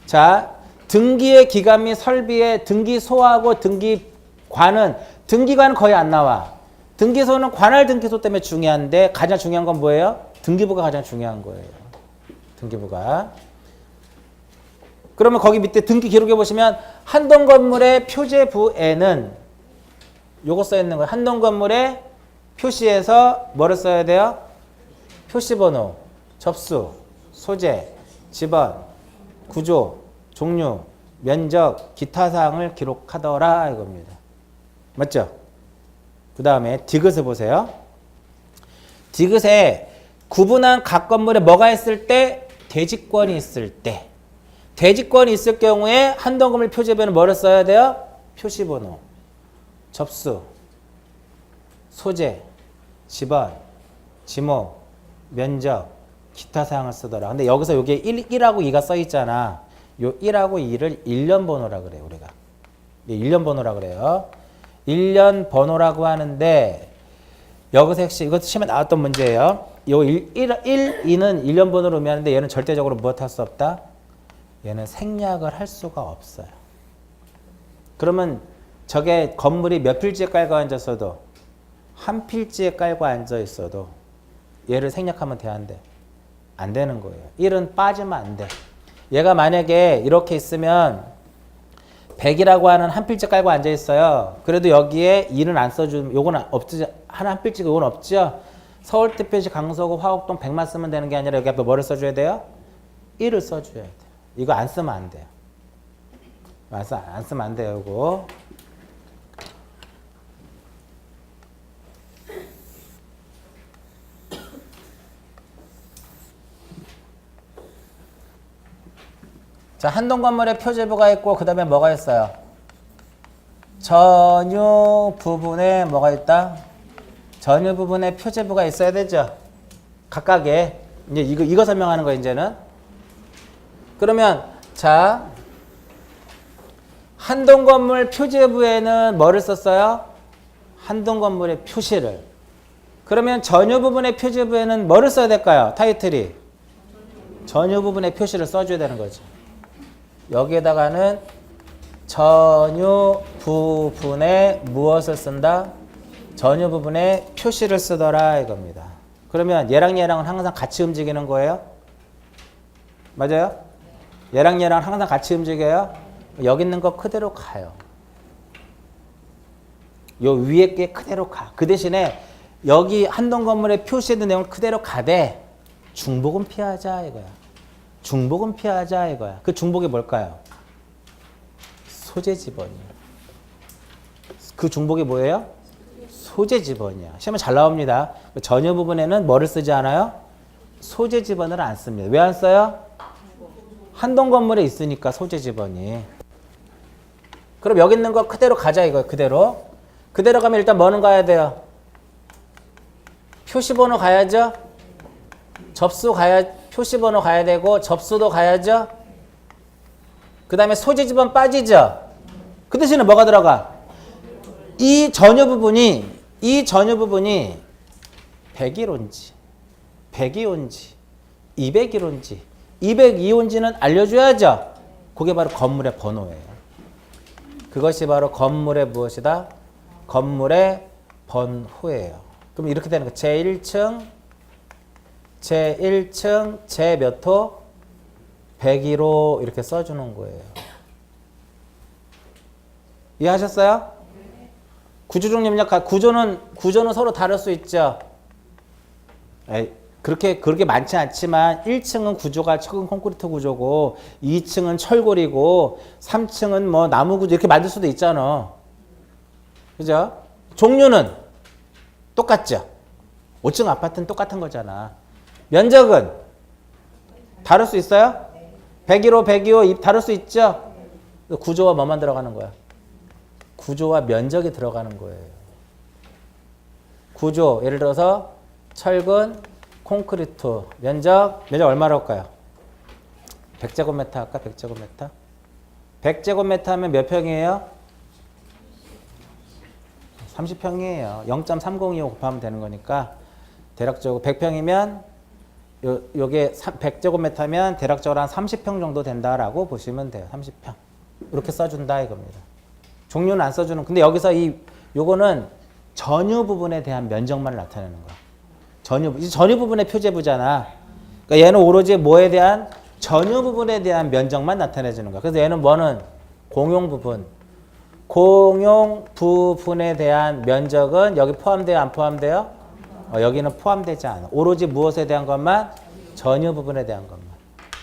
자, 등기의 기간 및 설비의 등기소하고 등기관은 등기관은 거의 안 나와. 등기소는 관할 등기소 때문에 중요한데 가장 중요한 건 뭐예요? 등기부가 가장 중요한 거예요. 등기부가. 그러면 거기 밑에 등기 기록에 보시면 한동 건물의 표제부에는 요거 써 있는 거예요. 한동 건물의 표시에서 뭐를 써야 돼요? 표시번호, 접수, 소재, 지번, 구조, 종류, 면적, 기타 사항을 기록하더라 이겁니다. 맞죠? 그 다음에 디귿을 보세요. 디귿에 구분한 각 건물에 뭐가 있을 때? 대지권이 있을 때. 대지권이 있을 경우에 한동 건물 표제부에는 뭐를 써야 돼요? 표시번호, 접수, 소재, 지번, 지목, 면적, 기타 사항을 쓰더라. 근데 여기서 여기에 1하고 2가 써 있잖아. 요 1하고 2를 1년 번호라 그래요, 우리가. 1년 번호라 그래요. 1년 번호라고 하는데 여기서 역시 이것도 시험에 나왔던 문제예요. 요 1, 2는 1년 번호로 의미하는데 얘는 절대적으로 무엇 할 수 없다? 얘는 생략을 할 수가 없어요. 그러면 저게 건물이 몇 필지에 깔고 앉았어도 한 필지에 깔고 앉아 있어도 얘를 생략하면 돼, 안 돼? 안 되는 거예요. 1은 빠지면 안 돼. 얘가 만약에 이렇게 있으면 100이라고 하는 한 필지 깔고 앉아 있어요. 그래도 여기에 2는 안 써주면 요건 없지. 한 필지가 요건 없죠. 서울특별시 강서구 화곡동 100만 쓰면 되는 게 아니라 여기 앞에 뭐를 써줘야 돼요? 1을 써줘야 돼요. 이거 안 쓰면 안 돼요. 안 쓰면 안 돼요, 이거. 자, 한동 건물에 표제부가 있고 그 다음에 뭐가 있어요? 전유 부분에 뭐가 있다? 전유 부분에 표제부가 있어야 되죠. 각각의 이제 이거 설명하는 거예요. 이제는. 그러면 자, 한동 건물 표제부에는 뭐를 썼어요? 한동 건물의 표시를. 그러면 전유 부분의 표제부에는 뭐를 써야 될까요? 타이틀이 전유 부분의 표시를 써줘야 되는 거죠. 여기에다가는 전유 부분에 무엇을 쓴다? 전유 부분에 표시를 쓰더라 이겁니다. 그러면 얘랑 얘랑은 항상 같이 움직이는 거예요? 맞아요? 얘랑 얘랑 항상 같이 움직여요? 여기 있는 거 그대로 가요. 요 위에 게 그대로 가. 그 대신에 여기 한동 건물에 표시된 내용을 그대로 가되 중복은 피하자 이거야. 중복은 피하자 이거야. 그 중복이 뭘까요? 소재 지번이야. 그 중복이 뭐예요? 소재 지번이야. 시험에 잘 나옵니다. 전유 부분에는 뭐를 쓰지 않아요? 소재 지번을 안 씁니다. 왜 안 써요? 한동 건물에 있으니까 소재 지번이. 그럼 여기 있는 거 그대로 가자 이거예요. 그대로. 그대로 가면 일단 뭐는 가야 돼요? 표시번호 가야죠. 표시번호 가야 되고 접수도 가야죠. 그 다음에 소재 지번 빠지죠. 그 대신에 뭐가 들어가? 이 전유 부분이 101온지, 102온지, 201온지, 202온지는 알려줘야죠. 그게 바로 건물의 번호예요. 그것이 바로 건물의 무엇이다? 건물의 번호예요. 그럼 이렇게 되는 거예요. 제1층, 제 몇 호? 101호 이렇게 써주는 거예요. 이해하셨어요? 구조적 염력, 구조는 서로 다를 수 있죠. 그렇게 많지 않지만 1층은 구조가 철근 콘크리트 구조고 2층은 철골이고 3층은 뭐 나무 구조 이렇게 만들 수도 있잖아. 그죠? 종류는 똑같죠. 5층 아파트는 똑같은 거잖아. 면적은 다를 수 있어요? 101호, 102호 다를 수 있죠? 구조와 뭐만 들어가는 거야? 구조와 면적이 들어가는 거예요. 구조, 예를 들어서 철근, 콘크리트, 면적 얼마로 할까요? 100제곱미터 할까? 100제곱미터? 100제곱미터 하면 몇 평이에요? 30평이에요. 0.302호 곱하면 되는 거니까 대략적으로 100평이면 요게 100제곱미터면 대략적으로 한 30평 정도 된다라고 보시면 돼요. 30평. 이렇게 써준다 이겁니다. 종류는 안 써주는. 근데 여기서 요거는 전유 부분에 대한 면적만을 나타내는 거야. 전유 부분의 표제부잖아. 그러니까 얘는 오로지 뭐에 대한 전유 부분에 대한 면적만 나타내주는 거야. 그래서 얘는 뭐는 공용 부분. 공용 부분에 대한 면적은 여기 포함돼요? 안 포함돼요? 여기는 포함되지 않아. 오로지 무엇에 대한 것만? 전유 부분에 대한 것만.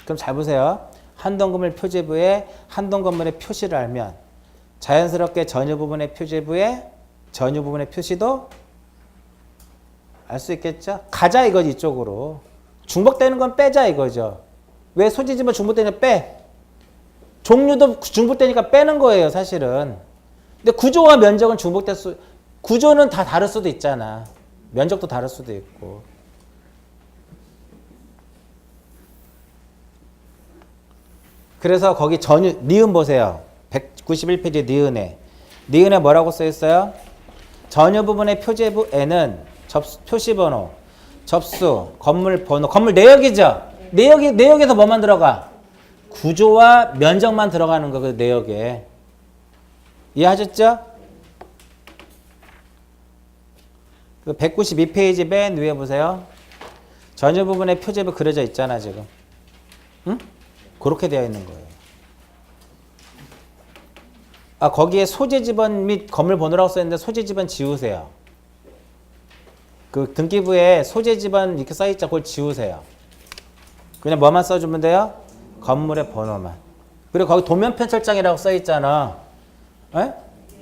그럼 잘 보세요. 한동 건물 표제부에 한동 건물의 표시를 알면 자연스럽게 전유 부분의 표제부에 전유 부분의 표시도 알 수 있겠죠? 가자 이거지 이쪽으로. 중복되는 건 빼자 이거죠. 왜 소재지만 중복되니까 빼? 종류도 중복되니까 빼는 거예요 사실은. 근데 구조와 면적은 구조는 다 다를 수도 있잖아. 면적도 다를 수도 있고. 그래서 거기 니은 보세요. 191페이지 니은에 뭐라고 써 있어요? 전유 부분의 표제부에는 표시번호, 접수, 건물 번호, 건물 내역이죠? 내역에서 뭐만 들어가? 구조와 면적만 들어가는 거, 그 내역에. 이해하셨죠? 192페이지 맨 위에 보세요. 전유 부분의 표제부 그려져 있잖아, 지금. 응? 그렇게 되어 있는 거예요. 거기에 소재 지번 및 건물 번호라고 써있는데 소재 지번 지우세요. 그 등기부에 소재 지번 이렇게 써있죠. 그걸 지우세요. 그냥 뭐만 써주면 돼요? 건물의 번호만. 그리고 거기 도면 편철장이라고 써있잖아. 에?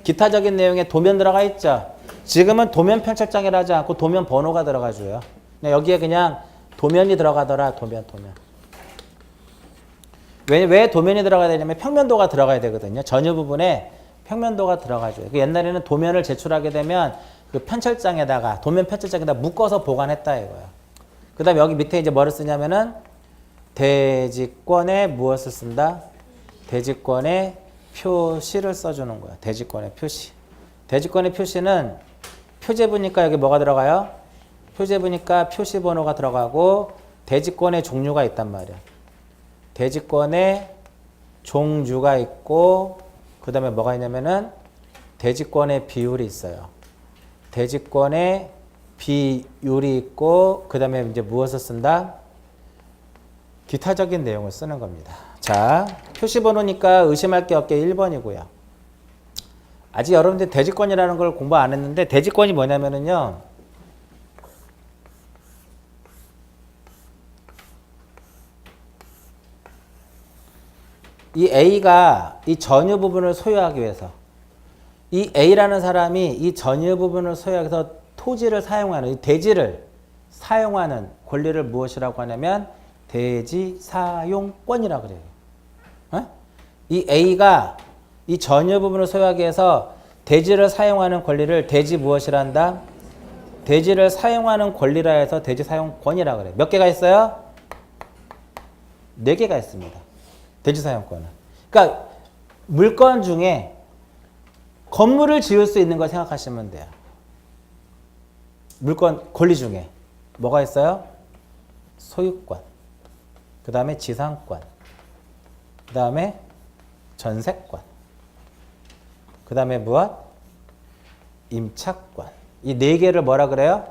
기타적인 내용에 도면 들어가 있죠. 지금은 도면 편철장이라 하지 않고 도면 번호가 들어가줘요. 여기에 그냥 도면이 들어가더라. 도면. 왜 도면이 들어가야 되냐면 평면도가 들어가야 되거든요. 전유 부분에 평면도가 들어가줘요. 옛날에는 도면을 제출하게 되면 그 편철장에다가 도면 편철장에다 묶어서 보관했다 이거예요. 그다음에 여기 밑에 이제 뭐를 쓰냐면은 대지권에 무엇을 쓴다? 대지권에 표시를 써주는 거야. 대지권의 표시. 대지권의 표시는 표제부니까 여기 뭐가 들어가요? 표제부니까 표시번호가 들어가고 대지권의 종류가 있단 말이야. 대지권의 종류가 있고 그 다음에 뭐가 있냐면은 대지권의 비율이 있어요. 대지권의 비율이 있고 그 다음에 이제 무엇을 쓴다? 기타적인 내용을 쓰는 겁니다. 자, 표시번호니까 의심할 게 없게 1번이고요. 아직 여러분들 대지권이라는 걸 공부 안 했는데 대지권이 뭐냐면은요. 이 A가 이 전유 부분을 소유하기 위해서 이 A라는 사람이 이 전유 부분을 소유하기 위해서 토지를 사용하는 이 대지를 사용하는 권리를 무엇이라고 하냐면 대지 사용권이라고 그래요. 어? 이 A가 이 전유 부분을 소유하기 위해서 대지를 사용하는 권리를 대지 무엇이라 한다? 대지를 사용하는 권리라 해서 대지 사용권이라고 그래요. 몇 개가 있어요? 4개가 있습니다. 대지 사용권은. 그러니까 물건 중에 건물을 지을 수 있는 걸 생각하시면 돼요. 물건 권리 중에 뭐가 있어요? 소유권, 그 다음에 지상권, 그 다음에 전세권, 그 다음에 무엇? 임차권. 이 4개를 뭐라 그래요?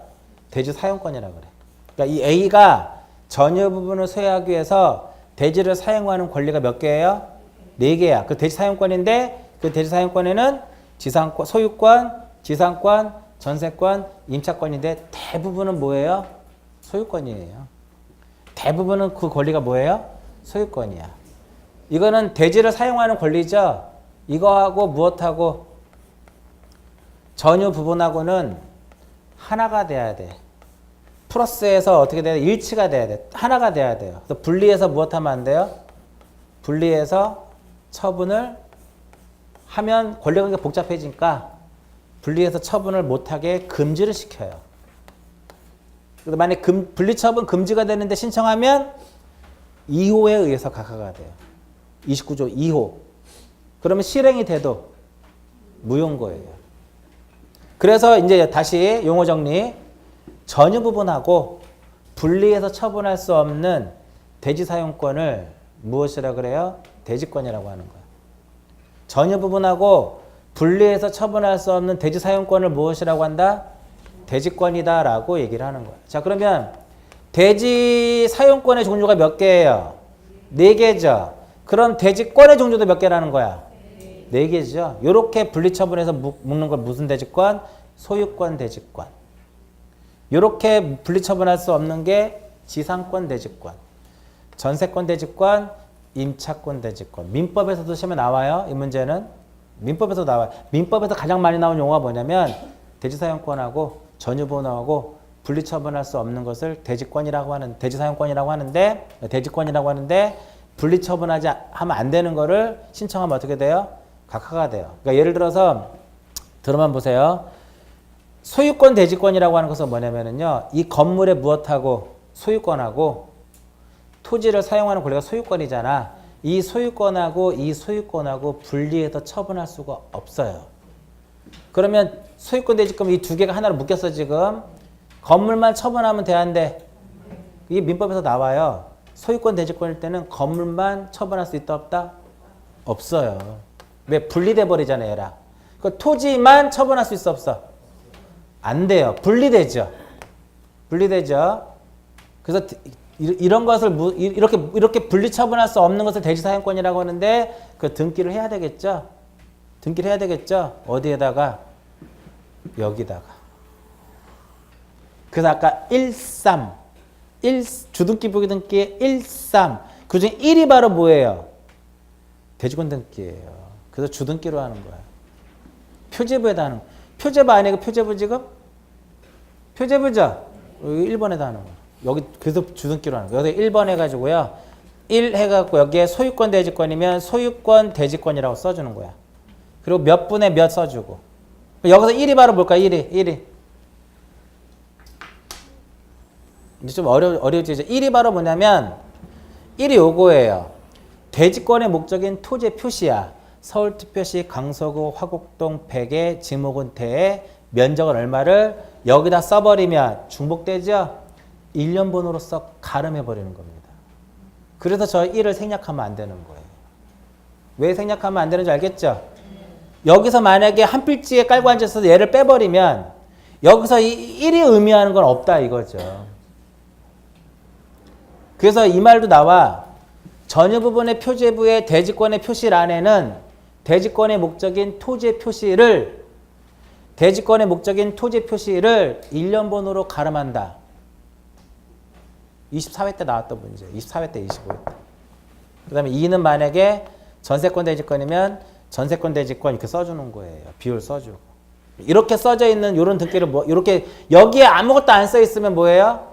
대지 사용권이라고 그래. 그러니까 이 A가 전유 부분을 소유하기 위해서 대지를 사용하는 권리가 몇 개예요? 4개야. 그 대지 사용권인데 그 대지 사용권에는 지상권, 소유권, 지상권, 전세권, 임차권인데 대부분은 뭐예요? 소유권이에요. 대부분은 그 권리가 뭐예요? 소유권이야. 이거는 대지를 사용하는 권리죠. 이거하고 무엇하고 전유 부분하고는 하나가 돼야 돼. 플러스에서 어떻게 돼야 돼? 일치가 돼야 돼. 하나가 돼야 돼요. 그래서 분리해서 무엇하면 안 돼요? 분리해서 처분을 하면 권리관계가 복잡해지니까 분리해서 처분을 못하게 금지를 시켜요. 그래서 만약에 분리처분 금지가 되는데 신청하면 2호에 의해서 각하가 돼요. 29조 2호. 그러면 실행이 돼도 무효거예요. 그래서 이제 다시 용어 정리. 전유 부분하고 분리해서 처분할 수 없는 대지 사용권을 무엇이라 그래요? 대지권이라고 하는 거예요. 전유 부분하고 분리해서 처분할 수 없는 대지 사용권을 무엇이라고 한다? 대지권이다라고 얘기를 하는 거예요. 자, 그러면 대지 사용권의 종류가 몇 개예요? 4개죠. 그럼 대지권의 종류도 몇 개라는 거야? 4개죠. 이렇게 분리처분해서 묶는 걸 무슨 대지권? 소유권 대지권. 이렇게 분리처분할 수 없는 게 지상권 대지권, 전세권 대지권, 임차권 대지권. 민법에서도 시험에 나와요. 이 문제는. 민법에서 나와요. 민법에서 가장 많이 나온 용어가 뭐냐면 대지사용권하고 전유분하고 분리처분할 수 없는 것을 대지권이라고 하는 대지사용권이라고 하는데 대지권이라고 하는데 분리처분하지 하면 안 되는 거를 신청하면 어떻게 돼요? 각하가 돼요. 그러니까 예를 들어서 들어만 보세요. 소유권 대지권이라고 하는 것은 뭐냐면요. 이 건물에 무엇하고 소유권하고 토지를 사용하는 권리가 소유권이잖아. 이 소유권하고 분리해서 처분할 수가 없어요. 그러면 소유권 대지권 이 2개가 하나로 묶였어 지금. 건물만 처분하면 돼안돼? 이게 민법에서 나와요. 소유권 대지권일 때는 건물만 처분할 수 있다 없다? 없어요. 왜? 분리돼 버리잖아요 얘랑. 그 토지만 처분할 수 있어 없어? 안 돼요. 분리되죠. 분리되죠. 그래서 이런 것을 이렇게 분리 처분할 수 없는 것을 대지사용권이라고 하는데 그 등기를 해야 되겠죠. 등기를 해야 되겠죠. 어디에다가? 여기다가. 그래서 아까 13 주등기 부기등기에 13 그중에 1이 바로 뭐예요? 대지권 등기예요. 그래서 주등기로 하는 거야. 표제부에다 하는 거야. 표제부 아니에요? 표제부 지금? 표제부죠? 여기 1번에다 하는 거. 여기 그래서 주등기로 하는 거. 여기 1번 해가지고요. 1 해갖고 여기에 소유권 대지권이면 소유권 대지권이라고 써주는 거야. 그리고 몇 분의 몇 써주고. 여기서 1이 바로 뭘까? 1이. 이제 좀 어려워지죠. 1이 바로 뭐냐면 1이 요거예요. 대지권의 목적인 토지의 표시야. 서울특별시 강서구 화곡동 100의 지목은퇴의 면적은 얼마를 여기다 써버리면 중복되죠? 1년번호로서 가름해버리는 겁니다. 그래서 저 1을 생략하면 안 되는 거예요. 왜 생략하면 안 되는지 알겠죠? 여기서 만약에 한 필지에 깔고 앉아서 얘를 빼버리면 여기서 이 1이 의미하는 건 없다 이거죠. 그래서 이 말도 나와. 전유 부분의 표제부의 대지권의 표시란에는 대지권의 목적인 토지의 표시를 1년번호로 가름한다. 24회 때 나왔던 문제. 24회 때 25회 때. 그 다음에 2는 만약에 전세권 대지권이면 전세권 대지권 이렇게 써주는 거예요. 비율 써주고. 이렇게 써져 있는 이런 등기를 이렇게 여기에 아무것도 안 써 있으면 뭐예요?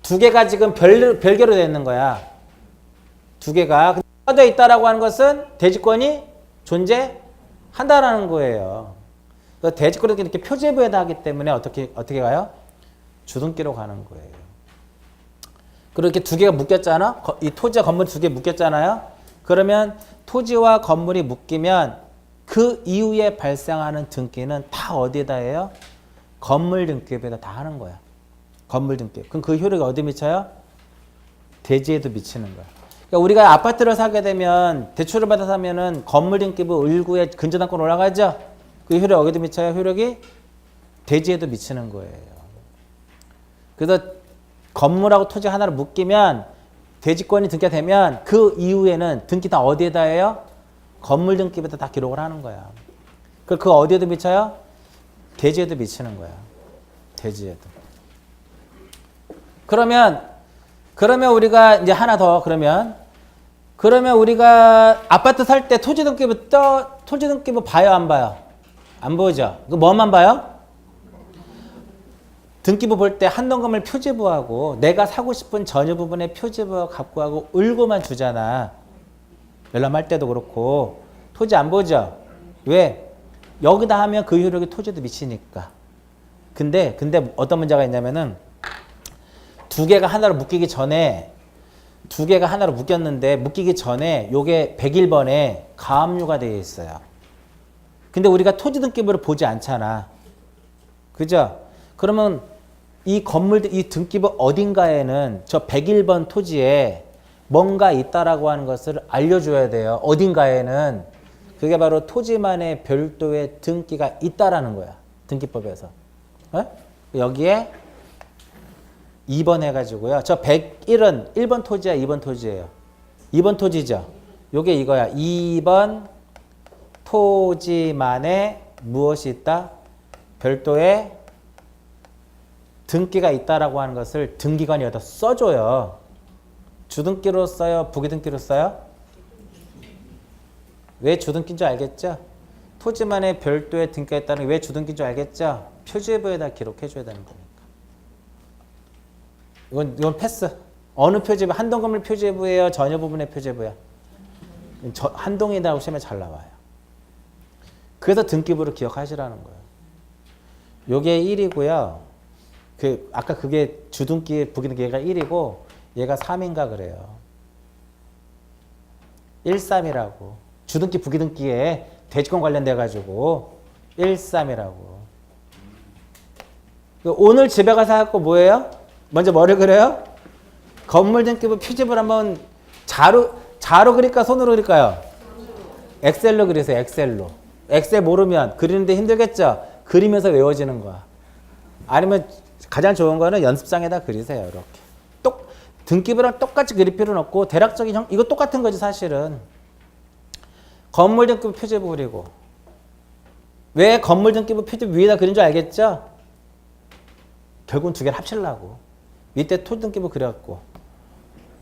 두 개가 지금 별개로 되어 있는 거야. 두 개가. 써져 있다라고 하는 것은 대지권이 존재한다라는 거예요. 대지권이 이렇게 표제부에다 하기 때문에 어떻게 가요? 주등기로 가는 거예요. 그렇게 두 개가 묶였잖아. 이 토지와 건물 두 개 묶였잖아요. 그러면 토지와 건물이 묶이면 그 이후에 발생하는 등기는 다 어디에다 해요? 건물 등기부에다 다 하는 거야. 건물 등기. 그럼 그 효력이 어디 미쳐요? 대지에도 미치는 거야. 그러니까 우리가 아파트를 사게 되면 대출을 받아 사면은 건물 등기부 을구에 근저당권 올라가죠. 그 효력 어디도 미쳐요? 효력이 대지에도 미치는 거예요. 그래서 건물하고 토지 하나를 묶이면 대지권이 등기가 되면 그 이후에는 등기 다 어디에다 해요? 건물 등기부에다 다 기록을 하는 거야. 그 어디에도 미쳐요? 대지에도 미치는 거야. 대지에도. 그러면 우리가 이제 하나 더 그러면 우리가 아파트 살 때 토지 등기부 봐요, 안 봐요? 안 보죠. 그 뭐만 봐요? 등기부 볼 때 한동금을 표제부하고 내가 사고 싶은 전유 부분의 표제부하고 갑구하고 을구만 주잖아. 열람할 때도 그렇고 토지 안 보죠. 왜? 여기다 하면 그 효력이 토지도 미치니까. 근데 어떤 문제가 있냐면은 두 개가 하나로 묶이기 전에 묶이기 전에 요게 101번에 가압류가 되어 있어요. 근데 우리가 토지 등기부를 보지 않잖아. 그죠? 그러면 이 건물들, 이 등기부 어딘가에는 저 101번 토지에 뭔가 있다라고 하는 것을 알려줘야 돼요. 어딘가에는. 그게 바로 토지만의 별도의 등기가 있다라는 거야. 등기법에서. 여기에 2번 해가지고요. 저 101은 1번 토지야, 2번 토지예요. 2번 토지죠. 요게 이거야. 2번 토지만에 무엇이 있다? 별도의 등기가 있다라고 하는 것을 등기관이 여기다 써줘요. 주등기로 써요? 부기등기로 써요? 왜 주등기인 줄 알겠죠? 토지만의 별도의 등기가 있다는 게 왜 주등기인 줄 알겠죠? 표제부에다 기록해줘야 되는 거니까. 이건 패스. 어느 표제부? 한동건물 표제부예요? 전유 부분의 표제부야? 한동이라고 시험에 잘 나와요. 그래서 등기부를 기억하시라는 거예요. 요게 1이고요. 아까 그게 주등기, 부기등기 얘가 1이고 얘가 3인가 그래요. 13이라고. 주등기, 부기등기에 대지권 관련돼 가지고 13이라고. 오늘 집에 가서 할 거 뭐예요? 먼저 뭐를 그려요? 건물 등기부 표지부를 한번 자로 그릴까 손으로 그릴까요? 엑셀로 그리세요. 엑셀로. 엑셀 모르면 그리는데 힘들겠죠? 그리면서 외워지는 거야. 아니면 가장 좋은 거는 연습장에다 그리세요. 이렇게. 등기부랑 똑같이 그릴 필요는 없고 대략적인 이거 똑같은 거지 사실은. 건물 등기부 표제부 그리고. 왜 건물 등기부 표제부 위에다 그린 줄 알겠죠? 결국은 두 개를 합치려고. 밑에 토지 등기부 그렸고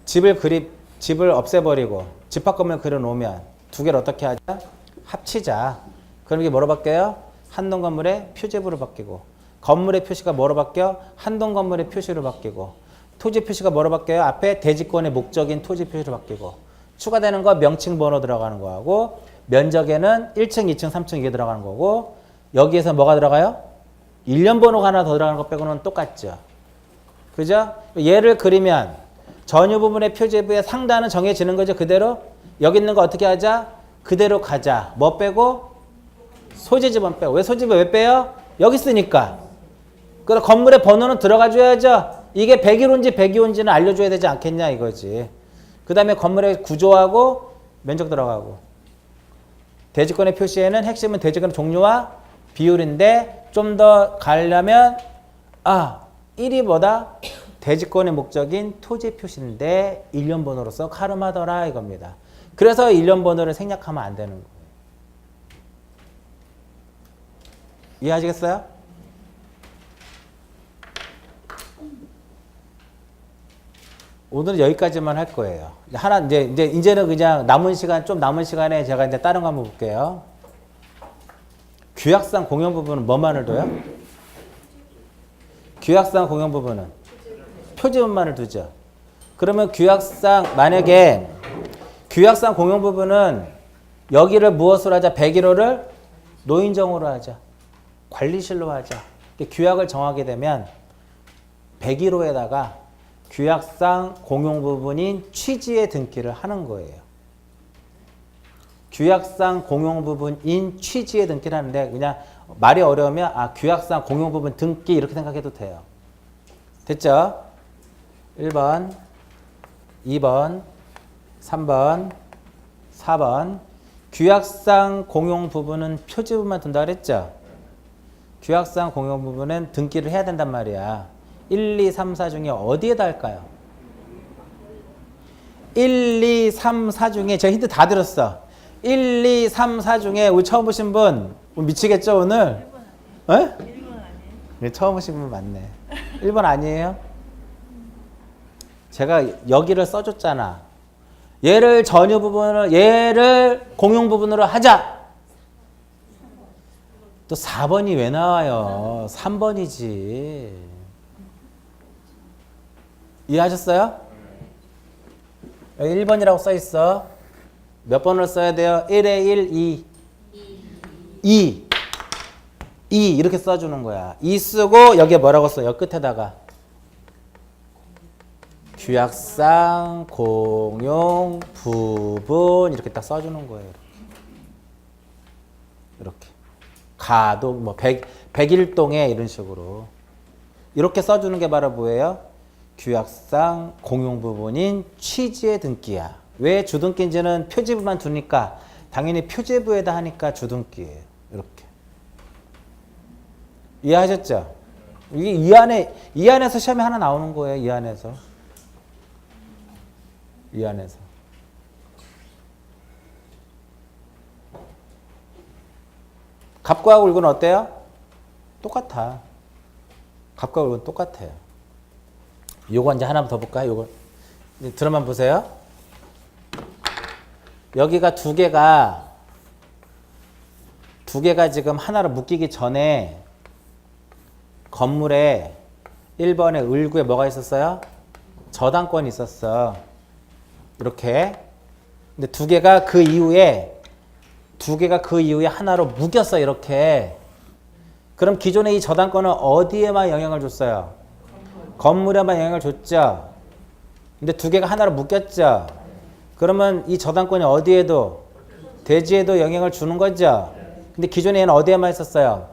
집을 없애버리고 집합건물 그려놓으면 두 개를 어떻게 하자? 합치자. 그럼 이게 뭐로 바뀌어요? 한동 건물의 표제부로 바뀌고 건물의 표시가 뭐로 바뀌어? 한동 건물의 표시로 바뀌고 토지 표시가 뭐로 바뀌어요? 앞에 대지권의 목적인 토지 표시로 바뀌고 추가되는 거 명칭 번호 들어가는 거하고 면적에는 1층, 2층, 3층 이게 들어가는 거고 여기에서 뭐가 들어가요? 일련 번호가 하나 더 들어가는 것 빼고는 똑같죠. 그죠? 얘를 그리면 전유 부분의 표지부의 상단은 정해지는 거죠. 그대로 여기 있는 거 어떻게 하자? 그대로 가자. 뭐 빼고? 소재지번 빼고. 왜 소재지번 왜 빼요? 여기 쓰니까. 그럼 건물의 번호는 들어가 줘야죠. 이게 101호인지 102호인지는 알려줘야 되지 않겠냐 이거지. 그 다음에 건물의 구조하고 면적 들어가고. 대지권의 표시에는 핵심은 대지권의 종류와 비율인데 좀 더 가려면 1위 뭐다? 대지권의 목적인 토지 표시인데 일련 번호로서 가름하더라 이겁니다. 그래서 일련 번호를 생략하면 안 되는 거예요. 이해하시겠어요? 오늘은 여기까지만 할 거예요. 이제는 그냥 좀 남은 시간에 제가 이제 다른 거 한번 볼게요. 규약상 공용 부분은 뭐만을 둬요? 규약상 공용 부분은 표지문만을 두죠. 그러면 만약에 규약상 공용 부분은 여기를 무엇으로 하자? 101호를 노인정으로 하자. 관리실로 하자. 규약을 정하게 되면 101호에다가 규약상 공용 부분인 취지의 등기를 하는 거예요. 규약상 공용 부분인 취지의 등기를 하는데 그냥 말이 어려우면 규약상 공용 부분 등기 이렇게 생각해도 돼요. 됐죠? 1번, 2번, 3번, 4번. 규약상 공용 부분은 표지부만 둔다 그랬죠? 규약상 공용 부분은 등기를 해야 된단 말이야. 1, 2, 3, 4 중에 어디에다 할까요? 1, 2, 3, 4 중에 제가 힌트 다 드렸어. 1, 2, 3, 4 중에 우리 처음 보신 분 미치겠죠 오늘? 1번 아니에요? 네, 처음 오신 분 맞네. 1번 아니에요? 제가 여기를 써줬잖아. 얘를 전유 부분을 얘를 공용 부분으로 하자. 또 4번이 왜 나와요? 3번이지. 이해하셨어요? 여기 1번이라고 써 있어. 몇 번을 써야 돼요? 1에 1, 2 이렇게 써주는 거야. 2 쓰고 여기에 뭐라고 써? 여기 끝에다가 규약상 공용 부분 이렇게 딱 써주는 거예요. 이렇게 가동 뭐 101동에 이런 식으로 이렇게 써주는 게 바로 뭐예요? 규약상 공용 부분인 취지의 등기야. 왜 주등기인지는 표지부만 두니까 당연히 표지부에다 하니까 주등기예요. 이렇게 이해하셨죠? 이게 이 안에서 시험에 하나 나오는 거예요. 이 안에서 갑과 울고는 어때요? 똑같아. 갑과 울고는 똑같아요. 요거 이제 하나 더 볼까요? 요거 들어만 보세요. 여기가 두 개가 지금 하나로 묶이기 전에 건물에 1번에 을구에 뭐가 있었어요? 저당권이 있었어. 이렇게. 근데 두 개가 그 이후에 하나로 묶였어. 이렇게. 그럼 기존에 이 저당권은 어디에만 영향을 줬어요? 건물에만 영향을 줬죠. 근데 두 개가 하나로 묶였죠. 그러면 이 저당권이 어디에도 대지에도 영향을 주는 거죠. 근데 기존에 얘는 어디에만 있었어요?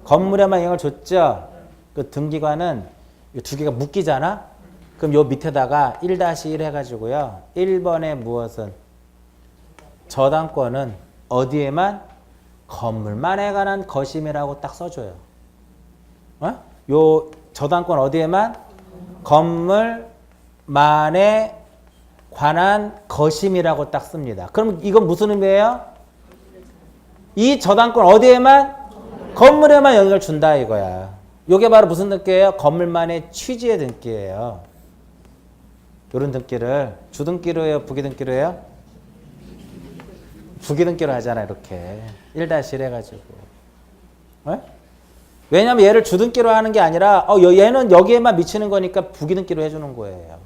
건물에만 영향을 줬죠. 그 등기관은 이 두 개가 묶이잖아. 그럼 요 밑에다가 1-1 해가지고요. 1번에 무엇은? 저당권은 어디에만? 건물만에 관한 것임이라고 딱 써줘요. 요 저당권 어디에만? 건물만에 관한 것임이라고 딱 씁니다. 그럼 이건 무슨 의미예요? 이 저당권 어디에만? 건물에만 영향을 준다 이거야. 요게 바로 무슨 등기예요? 건물만의 취지의 등기예요. 요런 등기를 주등기로 해요? 부기등기로 해요? 부기등기로 하잖아 이렇게 1-1 해가지고. 왜냐하면 얘를 주등기로 하는 게 아니라 얘는 여기에만 미치는 거니까 부기등기로 해주는 거예요.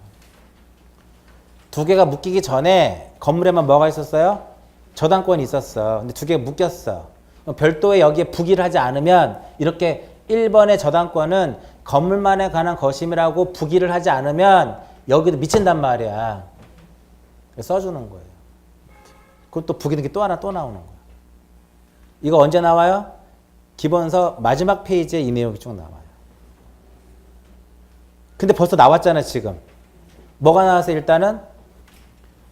두 개가 묶이기 전에 건물에만 뭐가 있었어요? 저당권이 있었어. 근데 두 개가 묶였어. 별도의 여기에 부기를 하지 않으면 이렇게 1번의 저당권은 건물만에 관한 것임이라고 부기를 하지 않으면 여기도 미친단 말이야. 써주는 거예요. 그것도 부기등기 또 하나 또 나오는 거야. 이거 언제 나와요? 기본서 마지막 페이지에 이 내용이 쭉 나와요. 근데 벌써 나왔잖아 지금. 뭐가 나왔어요? 일단은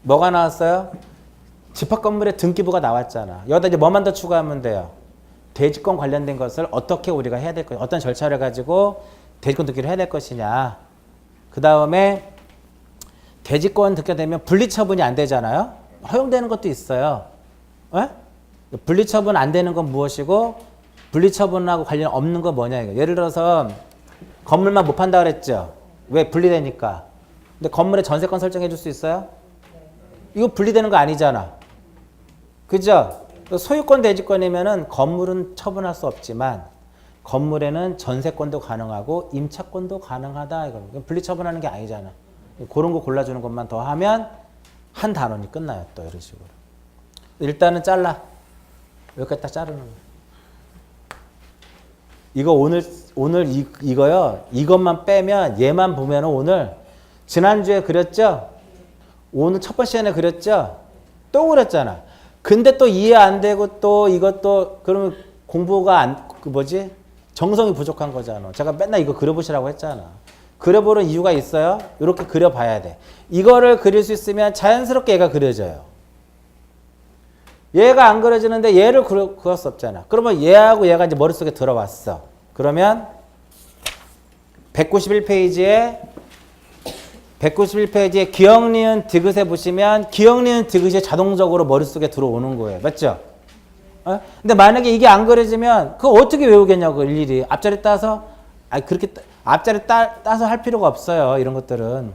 뭐가 나왔어요? 집합건물의 등기부가 나왔잖아. 여기다 이제 뭐만 더 추가하면 돼요? 대지권 관련된 것을 어떻게 우리가 해야 될 것이냐, 어떤 절차를 가지고 대지권 등기를 해야 될 것이냐. 그 다음에 대지권 등기가 되면 분리처분이 안 되잖아요. 허용되는 것도 있어요. 에? 분리처분 안 되는 건 무엇이고 분리처분하고 관련 없는 건 뭐냐 이거. 예를 들어서 건물만 못 판다 그랬죠. 왜? 분리되니까. 근데 건물에 전세권 설정해 줄 수 있어요? 이거 분리되는 거 아니잖아. 그죠? 소유권 대지권이면은 건물은 처분할 수 없지만 건물에는 전세권도 가능하고 임차권도 가능하다. 이거 분리처분하는 게 아니잖아. 그런 거 골라주는 것만 더 하면 한 단원이 끝나요. 또 이런 식으로. 일단은 잘라. 여기까지 딱 자르는 거예요. 이거 오늘 이거요. 이것만 빼면 얘만 보면은 오늘 지난주에 그렸죠? 오늘 첫 번째 시간에 그렸죠? 또 그렸잖아. 근데 또 이해 안 되고 또 이것도 그러면 공부가 정성이 부족한 거잖아. 제가 맨날 이거 그려보시라고 했잖아. 그려보는 이유가 있어요. 이렇게 그려봐야 돼. 이거를 그릴 수 있으면 자연스럽게 얘가 그려져요. 얘가 안 그려지는데 얘를 그릴 수 없잖아. 그러면 얘하고 얘가 이제 머릿속에 들어왔어. 그러면 191페이지에 기억, 니은, 디귿에 보시면 기억, 니은, 디귿이 자동적으로 머릿속에 들어오는 거예요. 맞죠? 근데 만약에 이게 안 그려지면 그거 어떻게 외우겠냐고 일일이. 앞자리 따서 그렇게 앞자리 따서 할 필요가 없어요. 이런 것들은.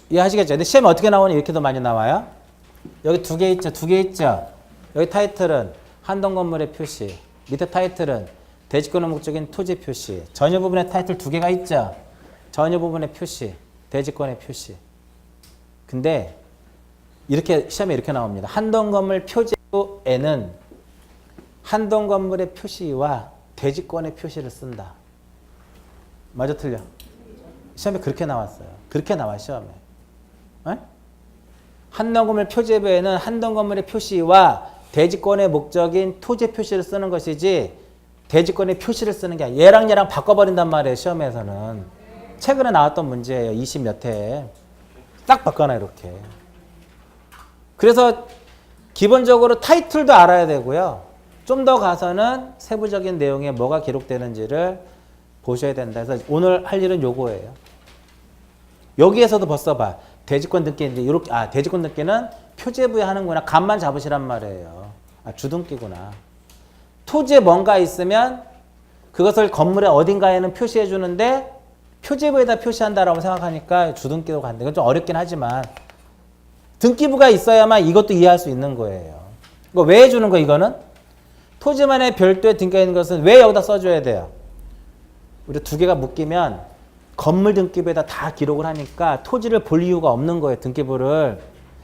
이해하시겠죠? 근데 시험에 어떻게 나오니 이렇게 더 많이 나와요? 여기 두 개 있죠? 여기 타이틀은 한동 건물의 표시. 밑에 타이틀은 대지권의 목적인 토지 표시. 전유 부분에 타이틀 두 개가 있죠? 전유 부분의 표시, 대지권의 표시. 근데 이렇게 시험에 이렇게 나옵니다. 한동 건물 표제부에는 한동 건물의 표시와 대지권의 표시를 쓴다. 맞아 틀려? 시험에 그렇게 나왔어요. 그렇게 나와 시험에. 에? 한동 건물 표제부에는 한동 건물의 표시와 대지권의 목적인 토지 표시를 쓰는 것이지 대지권의 표시를 쓰는 게 아니라 얘랑 바꿔버린단 말이에요. 시험에서는. 최근에 나왔던 문제예요. 20 몇 회에. 딱 바꿔놔 이렇게. 그래서 기본적으로 타이틀도 알아야 되고요. 좀 더 가서는 세부적인 내용에 뭐가 기록되는지를 보셔야 된다. 그래서 오늘 할 일은 요거예요. 여기에서도 벌써 봐. 대지권 등기 이제 이렇게 대지권 등기는 표제부에 하는구나. 감만 잡으시란 말이에요. 주등기구나. 토지에 뭔가 있으면 그것을 건물의 어딘가에는 표시해 주는데 표제부에다 표시한다라고 생각하니까 주등기로 간다. 이건 좀 어렵긴 하지만 등기부가 있어야만 이것도 이해할 수 있는 거예요. 이거 왜 해주는 거 이거는? 토지만의 별도의 등기가 있는 것은 왜 여기다 써줘야 돼요? 우리 두 개가 묶이면 건물 등기부에다 다 기록을 하니까 토지를 볼 이유가 없는 거예요. 등기부를.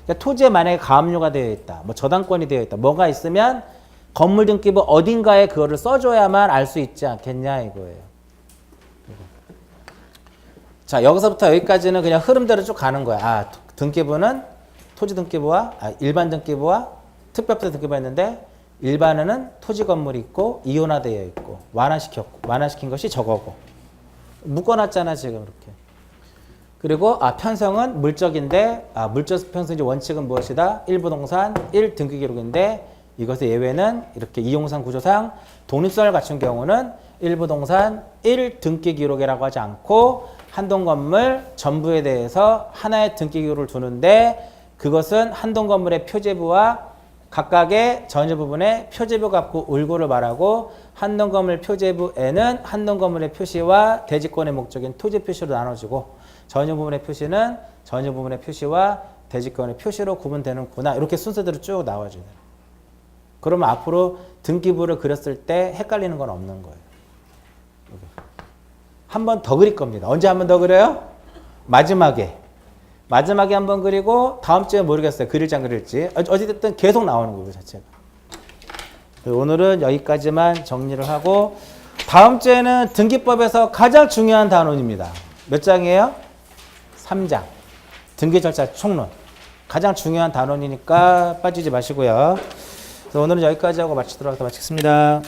그러니까 토지에 만약에 가압류가 되어 있다. 뭐 저당권이 되어 있다. 뭐가 있으면 건물 등기부 어딘가에 그거를 써줘야만 알 수 있지 않겠냐 이거예요. 자, 여기서부터 여기까지는 그냥 흐름대로 쭉 가는 거야. 등기부는 토지 등기부와 일반 등기부와 특별부터 등기부가 있는데 일반에는 토지 건물이 있고 이혼화되어 있고 완화시킨 것이 저거고 묶어놨잖아 지금 이렇게. 그리고 편성은 물적인데 물적 편성의 원칙은 무엇이다? 1부동산 1등기 기록인데 이것의 예외는 이렇게 이용상 구조상 독립성을 갖춘 경우는 1부동산 1등기 기록이라고 하지 않고 한동 건물 전부에 대해서 하나의 등기 기록을 두는데 그것은 한동 건물의 표제부와 각각의 전유 부분에 표제부 갖고 울고를 말하고 한동 건물 표제부에는 한동 건물의 표시와 대지권의 목적인 토지 표시로 나눠지고 전유 부분의 표시는 전유 부분의 표시와 대지권의 표시로 구분되는구나. 이렇게 순서대로 쭉 나와줘요. 그러면 앞으로 등기부를 그렸을 때 헷갈리는 건 없는 거예요. 한 번 더 그릴 겁니다. 언제 한 번 더 그려요? 마지막에 한 번 그리고 다음 주에 모르겠어요. 그릴지 안 그릴지. 어찌됐든 계속 나오는 거예요. 그 자체가. 오늘은 여기까지만 정리를 하고 다음 주에는 등기법에서 가장 중요한 단원입니다. 몇 장이에요? 3장. 등기 절차 총론. 가장 중요한 단원이니까 빠지지 마시고요. 그래서 오늘은 여기까지 하고 마치도록 하겠습니다.